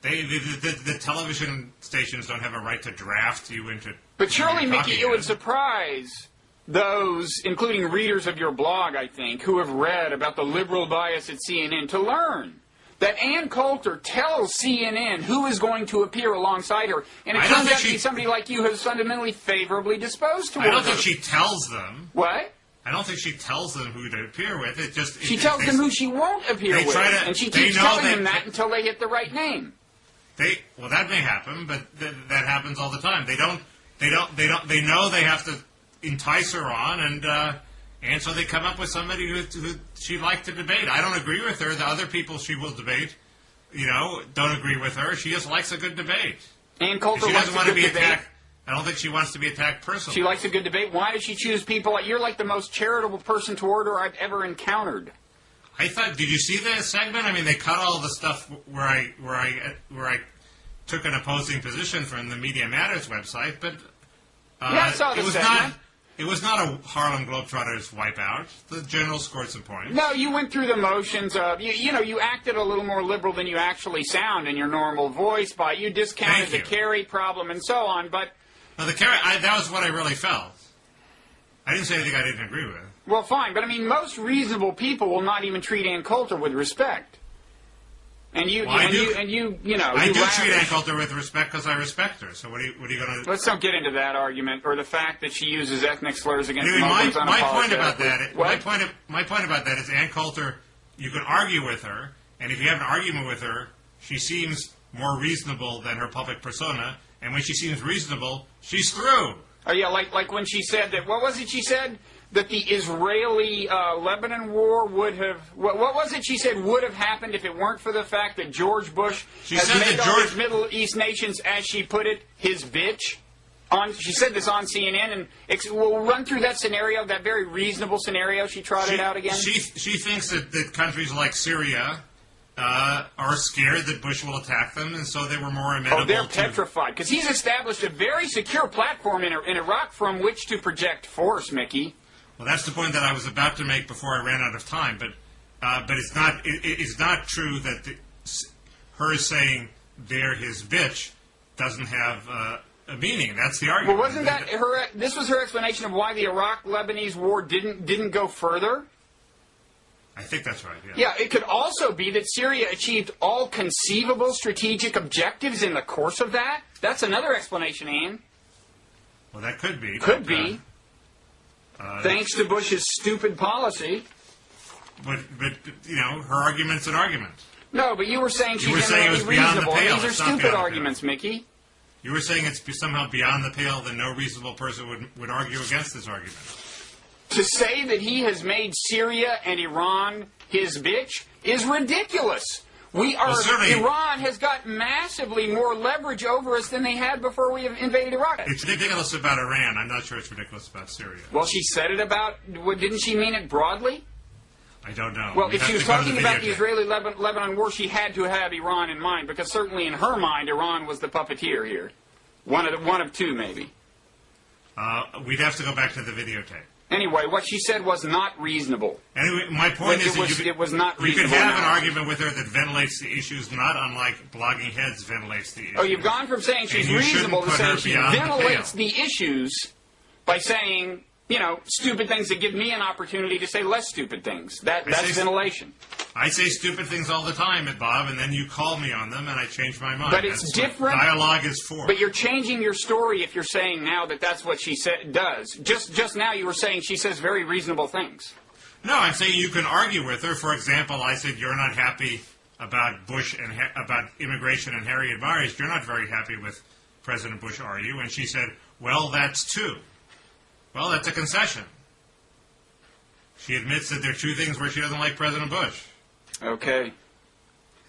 The television stations don't have a right to draft you into. But surely, Mickey, it would surprise those, including readers of your blog, I think, who have read about the liberal bias at CNN, to learn that Ann Coulter tells CNN who is going to appear alongside her, and it turns out to be somebody like you who's fundamentally favorably disposed toward her. I don't think she tells them. What? I don't think she tells them who to appear with. She tells them who she won't appear with, and she keeps telling them that until they hit the right name. Well, that may happen, but that happens all the time. They know they have to entice her on, and so they come up with somebody who she'd like to debate. I don't agree with her. The other people she will debate, don't agree with her. She just likes a good debate. Ann Coulter she doesn't want to be debate. attacked. I don't think she wants to be attacked personally. She likes a good debate. Why does she choose people like you're like the most charitable person toward her I've ever encountered? I thought. Did you see the segment? I mean, they cut all the stuff where I took an opposing position from the Media Matters website, but yeah, I saw the segment. It was not a Harlem Globetrotters wipeout. The General scored some points. No, you went through the motions of, you acted a little more liberal than you actually sound in your normal voice, by you discounted the Kerry problem and so on, but... No, the Kerry, that was what I really felt. I didn't say anything I didn't agree with. Well, fine, but I mean, most reasonable people will not even treat Ann Coulter with respect. And I do treat Ann Coulter with respect because I respect her. So what are you going to? Let's don't get into that argument or the fact that she uses ethnic slurs against anyway, Muslims. My point about that is Ann Coulter. You can argue with her, and if you have an argument with her, she seems more reasonable than her public persona. And when she seems reasonable, she's through. Oh yeah, like when she said that. What was it she said? That the Israeli-Lebanon war would have... What was it she said would have happened if it weren't for the fact that George Bush has made all these Middle East nations, as she put it, his bitch? She said this on CNN, and we'll run through that scenario, that very reasonable scenario she trotted out again. She thinks that countries like Syria are scared that Bush will attack them, and so they were more amenable to... Oh, they're petrified, because he's established a very secure platform in Iraq from which to project force, Mickey. Well, that's the point that I was about to make before I ran out of time, but it's not true that her saying they're his bitch doesn't have a meaning. That's the argument. Well, wasn't that her? This was her explanation of why the Iraq-Lebanese war didn't go further. I think that's right. Yeah, it could also be that Syria achieved all conceivable strategic objectives in the course of that. That's another explanation, Ann. Well, that could be. Could be. Thanks to Bush's stupid policy. But her argument's an argument. No, but you were saying she's innately reasonable. These are stupid arguments, Mickey. You were saying it's somehow beyond the pale that no reasonable person would argue against this argument. To say that he has made Syria and Iran his bitch is ridiculous. Iran has got massively more leverage over us than they had before we invaded Iraq. It's ridiculous about Iran. I'm not sure it's ridiculous about Syria. Well, she said it about... Didn't she mean it broadly? I don't know. Well, if she was talking about the Israeli-Lebanon war, she had to have Iran in mind, because certainly in her mind, Iran was the puppeteer here. One of two, maybe. We'd have to go back to the videotape. Anyway, what she said was not reasonable. Anyway, my point is it was not reasonable. You can have an argument with her that ventilates the issues, not unlike Blogging Heads ventilates the issues. Oh, you've gone from saying she's reasonable to saying she ventilates the issues by saying, stupid things that give me an opportunity to say less stupid things. That's ventilation. I say stupid things all the time at Bob, and then you call me on them, and I change my mind. But it's different. Dialogue is for. But you're changing your story if you're saying now that that's what she does. Just now you were saying she says very reasonable things. No, I'm saying you can argue with her. For example, I said you're not happy about Bush and about immigration and Harriet Miers. You're not very happy with President Bush, are you? And she said, well, that's two. Well, that's a concession. She admits that there are two things where she doesn't like President Bush. Okay.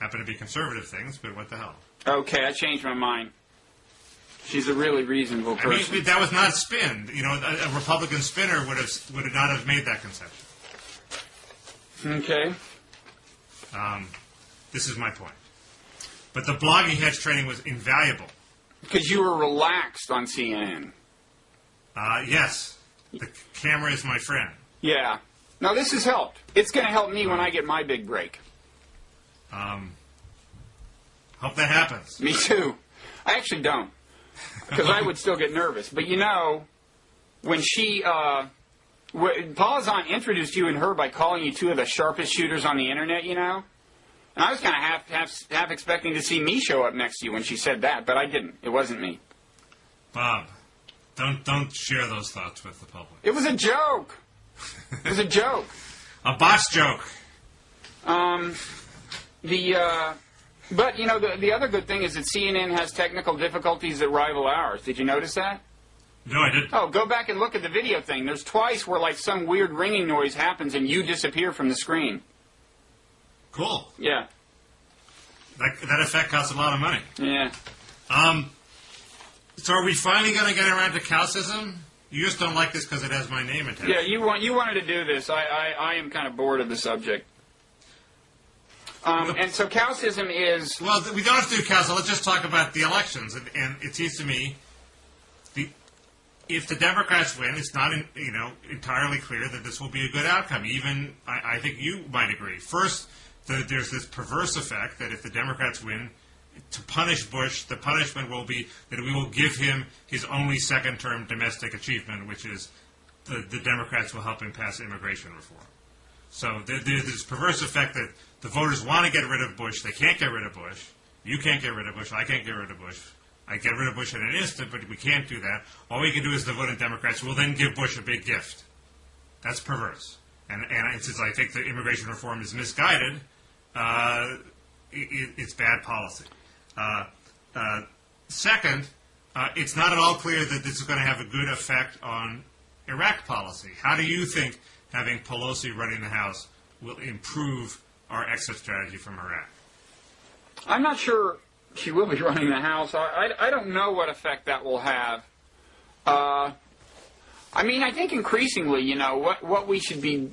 Happen to be conservative things, but what the hell? Okay, I changed my mind. She's a really reasonable person. I mean, that was not spin. You know, a Republican spinner would not have made that concession. Okay. This is my point. But the blogging hedge training was invaluable. Because you were relaxed on CNN. Yes. The camera is my friend. Yeah. Now, this has helped. It's going to help me when I get my big break. Hope that happens. Me too. I actually don't. Because I would still get nervous. But you know, when she... Paulazon introduced you and her by calling you two of the sharpest shooters on the internet, you know? And I was kind of half expecting to see me show up next to you when she said that, but I didn't. It wasn't me. Bob, don't share those thoughts with the public. It was a joke. It was a joke. A botch joke. But, you know, the other good thing is that CNN has technical difficulties that rival ours. Did you notice that? No, I didn't. Oh, go back and look at the video thing. There's twice where, like, some weird ringing noise happens and you disappear from the screen. Cool. Yeah. That effect costs a lot of money. Yeah. So are we finally going to get around to Kausism? You just don't like this because it has my name attached. Yeah, you wanted to do this. I am kind of bored of the subject. And so Kausism is... Well, we don't have to do Kausism. Let's just talk about the elections. And it seems to me, if the Democrats win, it's not entirely clear that this will be a good outcome. Even, I think you might agree. First, there's this perverse effect that if the Democrats win, to punish Bush, the punishment will be that we will give him his only second-term domestic achievement, which is the Democrats will help him pass immigration reform. So there's this perverse effect that the voters want to get rid of Bush. They can't get rid of Bush. You can't get rid of Bush. I can't get rid of Bush. I get rid of Bush in an instant, but we can't do that. All we can do is to vote in Democrats who will then give Bush a big gift. That's perverse. And since I think the immigration reform is misguided, it's bad policy. Second, it's not at all clear that this is going to have a good effect on Iraq policy. How do you think having Pelosi running the House will improve our exit strategy from Iraq? I'm not sure she will be running the House. I don't know what effect that will have. I mean, I think increasingly, you know, what we should be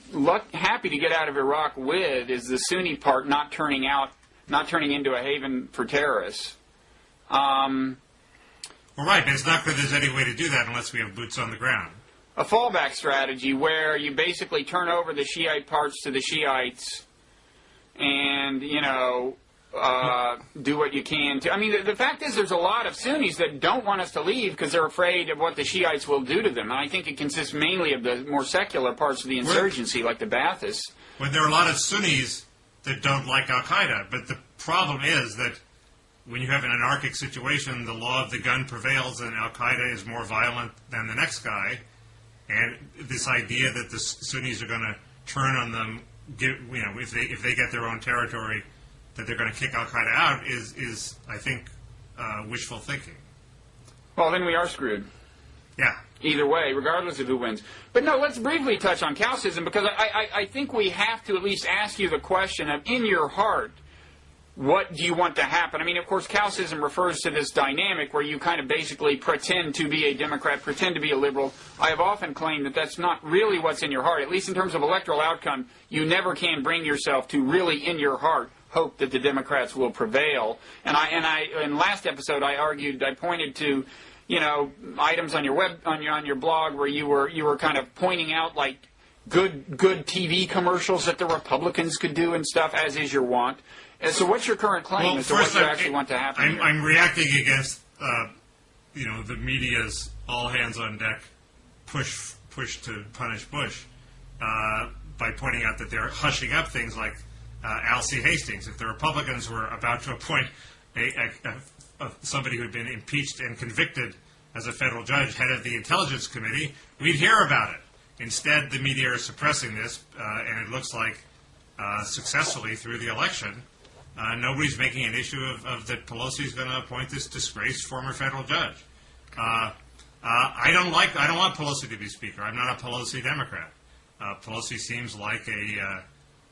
happy to get out of Iraq with is the Sunni part not turning into a haven for terrorists. Well, right, but it's not clear there's any way to do that unless we have boots on the ground. A fallback strategy where you basically turn over the Shiite parts to the Shiites and, you know, do what you can to... I mean, the fact is there's a lot of Sunnis that don't want us to leave because they're afraid of what the Shiites will do to them. And I think it consists mainly of the more secular parts of the insurgency, like the Baathists. Well, there are a lot of Sunnis that don't like al-Qaeda, but the problem is that when you have an anarchic situation, the law of the gun prevails and al-Qaeda is more violent than the next guy. And this idea that the Sunnis are going to turn on them, if they get their own territory, that they're going to kick al-Qaeda out is I think, wishful thinking. Well, then we are screwed. Yeah. Either way, regardless of who wins. But no, let's briefly touch on Kausism, because I think we have to at least ask you the question of, in your heart, what do you want to happen? I mean, of course, Kausism refers to this dynamic where you kind of basically pretend to be a Democrat, pretend to be a liberal. I have often claimed that that's not really what's in your heart. At least in terms of electoral outcome, you never can bring yourself to really, in your heart, hope that the Democrats will prevail. And in last episode, I pointed to, you know, items on your on your blog where you were kind of pointing out like good TV commercials that the Republicans could do and stuff, as is your wont. And so what's your current claim as to what you actually want to happen? I'm reacting against the media's all hands on deck push to punish Bush by pointing out that they're hushing up things like Alcee Hastings. If the Republicans were about to appoint somebody who had been impeached and convicted as a federal judge, head of the Intelligence Committee, we'd hear about it. Instead, the media are suppressing this, and it looks like successfully through the election. Nobody's making an issue of that Pelosi is going to appoint this disgraced former federal judge. I don't want Pelosi to be Speaker. I'm not a Pelosi Democrat. Pelosi seems like a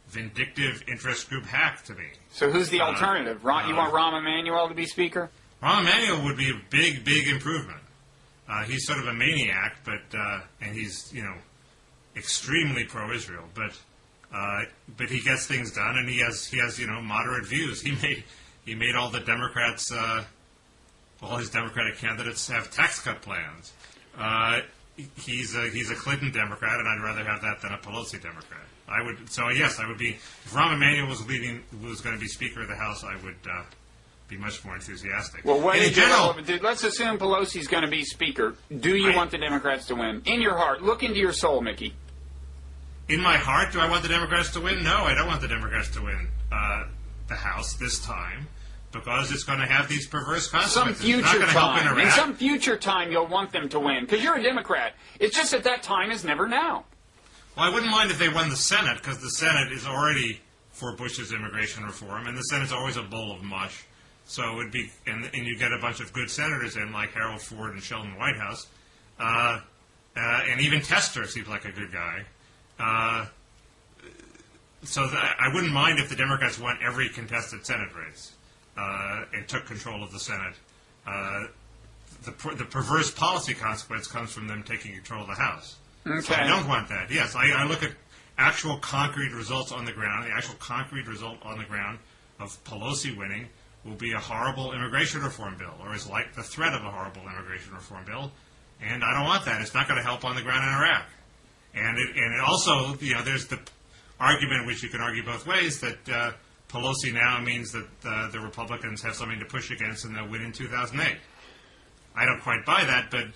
vindictive interest group hack to me. So who's the alternative? You want Rahm Emanuel to be Speaker? Rahm Emanuel would be a big, big improvement. He's sort of a maniac, and he's extremely pro-Israel, but he gets things done, and he has moderate views. He made all the Democrats, all his Democratic candidates have tax cut plans. He's a Clinton Democrat, and I'd rather have that than a Pelosi Democrat. I would be, if Rahm Emanuel was going to be Speaker of the House, I would be much more enthusiastic. Well, let's assume Pelosi's going to be Speaker. Do you want the Democrats to win? In your heart, look into your soul, Mickey. In my heart, do I want the Democrats to win? No, I don't want the Democrats to win the House this time, because it's going to have these perverse consequences. In some future time, you'll want them to win, because you're a Democrat. It's just that time is never now. Well, I wouldn't mind if they won the Senate, because the Senate is already for Bush's immigration reform, and the Senate's always a bowl of mush. So it would be, and you get a bunch of good senators in, like Harold Ford and Sheldon Whitehouse, and even Tester seems like a good guy. I wouldn't mind if the Democrats won every contested Senate race and took control of the Senate. The perverse policy consequence comes from them taking control of the House. Okay. So I don't want that. Yes, I look at actual concrete results on the ground. The actual concrete result on the ground of Pelosi winning will be a horrible immigration reform bill, or is like the threat of a horrible immigration reform bill. And I don't want that. It's not going to help on the ground in Iraq. And it also, there's the argument, which you can argue both ways, that Pelosi now means that the Republicans have something to push against and they'll win in 2008. I don't quite buy that, but,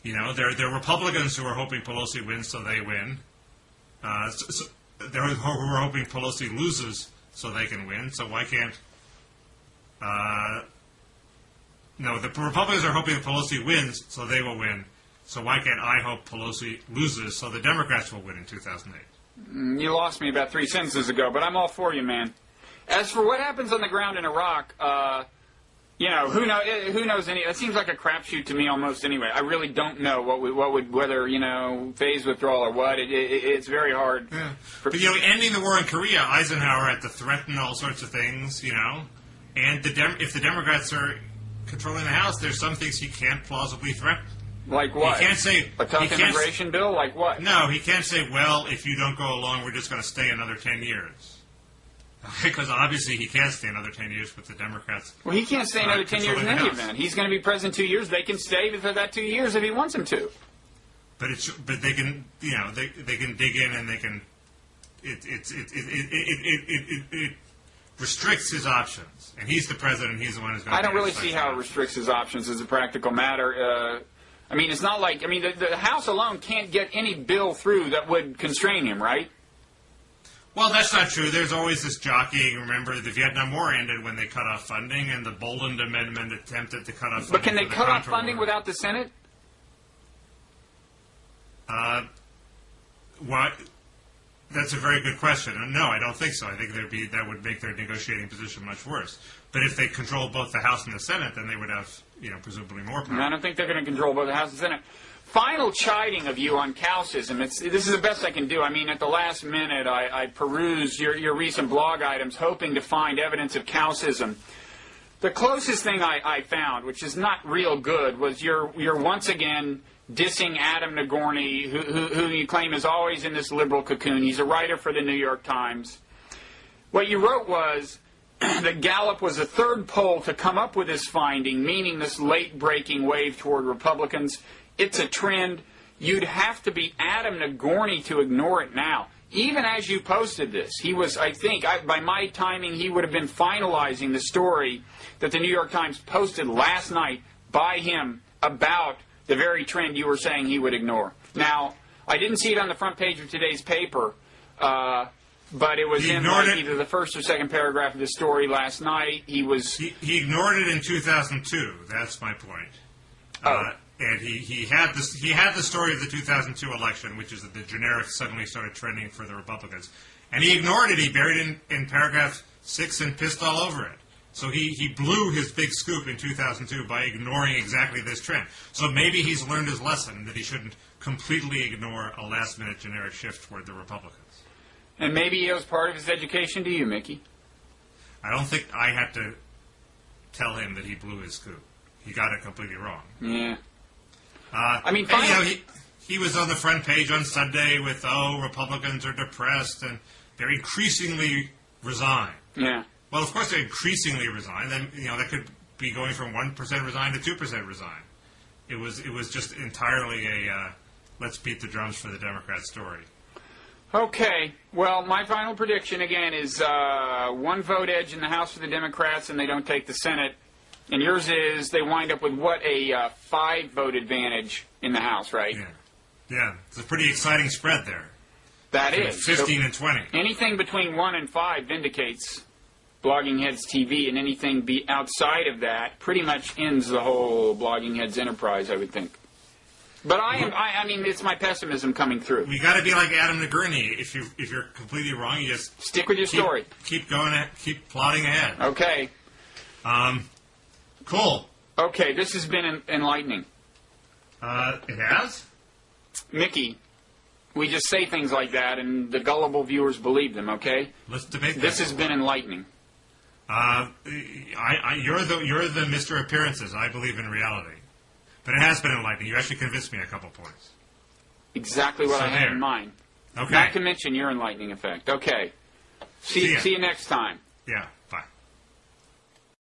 there are Republicans who are hoping Pelosi wins so they win. There are who are hoping Pelosi loses so they can win. So why can't... No, the Republicans are hoping that Pelosi wins so they will win. So why can't I hope Pelosi loses so the Democrats will win in 2008? You lost me about 3 sentences ago, but I'm all for you, man. As for what happens on the ground in Iraq, who knows any? It seems like a crapshoot to me almost anyway. I really don't know whether phase withdrawal or what. It's very hard. Yeah. But ending the war in Korea, Eisenhower had to threaten all sorts of things, and if the Democrats are controlling the House, there's some things he can't plausibly threaten. Like what? He can't say a tough immigration bill. Like what? No, he can't say, well, if you don't go along, we're just going to stay another 10 years. Because obviously he can't stay another 10 years with the Democrats. Well, he can't stay another 10 years in any event. He's going to be president 2 years. They can stay for that 2 years if he wants them to. But they can, they can dig in and they can. It restricts his options, and he's the president. He's the one who's going to. I don't really see how it restricts his options as a practical matter. It's not like the House alone can't get any bill through that would constrain him, right? Well, that's not true. There's always this jockeying. Remember, the Vietnam War ended when they cut off funding, and the Boland Amendment attempted to cut off funding. But can they cut off funding without the Senate? What? That's a very good question. No, I don't think so. I think that would make their negotiating position much worse. But if they control both the House and the Senate, then they would have, presumably more power. I don't think they're going to control both the House and the Senate. Final chiding of you on Kausism. This is the best I can do. At the last minute, I perused your recent blog items, hoping to find evidence of Kausism. The closest thing I found, which is not real good, was you're once again dissing Adam Nagorny, who you claim is always in this liberal cocoon. He's a writer for the New York Times. What you wrote was that Gallup was the third poll to come up with this finding, meaning this late-breaking wave toward Republicans. It's a trend. You'd have to be Adam Nagorny to ignore it now. Even as you posted this, he was, I think, by my timing, he would have been finalizing the story that the New York Times posted last night by him about the very trend you were saying he would ignore. Now, I didn't see it on the front page of today's paper, but it was in either the first or second paragraph of the story last night. He ignored it in 2002. That's my point. And he had the story of the 2002 election, which is that the generics suddenly started trending for the Republicans. And he ignored it. He buried it in paragraph 6 and pissed all over it. So he blew his big scoop in 2002 by ignoring exactly this trend. So maybe he's learned his lesson that he shouldn't completely ignore a last-minute generic shift toward the Republicans. And maybe he owes part of his education to you, Mickey. I don't think I had to tell him that he blew his scoop. He got it completely wrong. Yeah. He was on the front page on Sunday with, Republicans are depressed and they're increasingly resigned. Yeah. Well, of course they're increasingly resigned. Then that could be going from 1% resigned to 2% resigned. It was just entirely a let's beat the drums for the Democrat story. Okay. Well, my final prediction again is one vote edge in the House for the Democrats, and they don't take the Senate. And yours is they wind up with what, a 5-vote advantage in the House, right? Yeah. It's a pretty exciting spread there. That is 15 and 20. Anything between 1 and 5 vindicates Blogging Heads TV, and anything outside of that pretty much ends the whole Blogging Heads enterprise, I would think. But I mean, it's my pessimism coming through. You got to be like Adam Nagurny. If you're completely wrong, you just stick with your story. Keep going. Keep plodding ahead. Okay. Cool. Okay, this has been enlightening. It has? Mickey, we just say things like that, and the gullible viewers believe them. Okay. Let's debate that. This has been enlightening. You're the Mr. Appearances. I believe in reality. But it has been enlightening. You actually convinced me a couple points. Exactly what I had in mind. Okay. Not to mention your enlightening effect. Okay. See you next time. Yeah.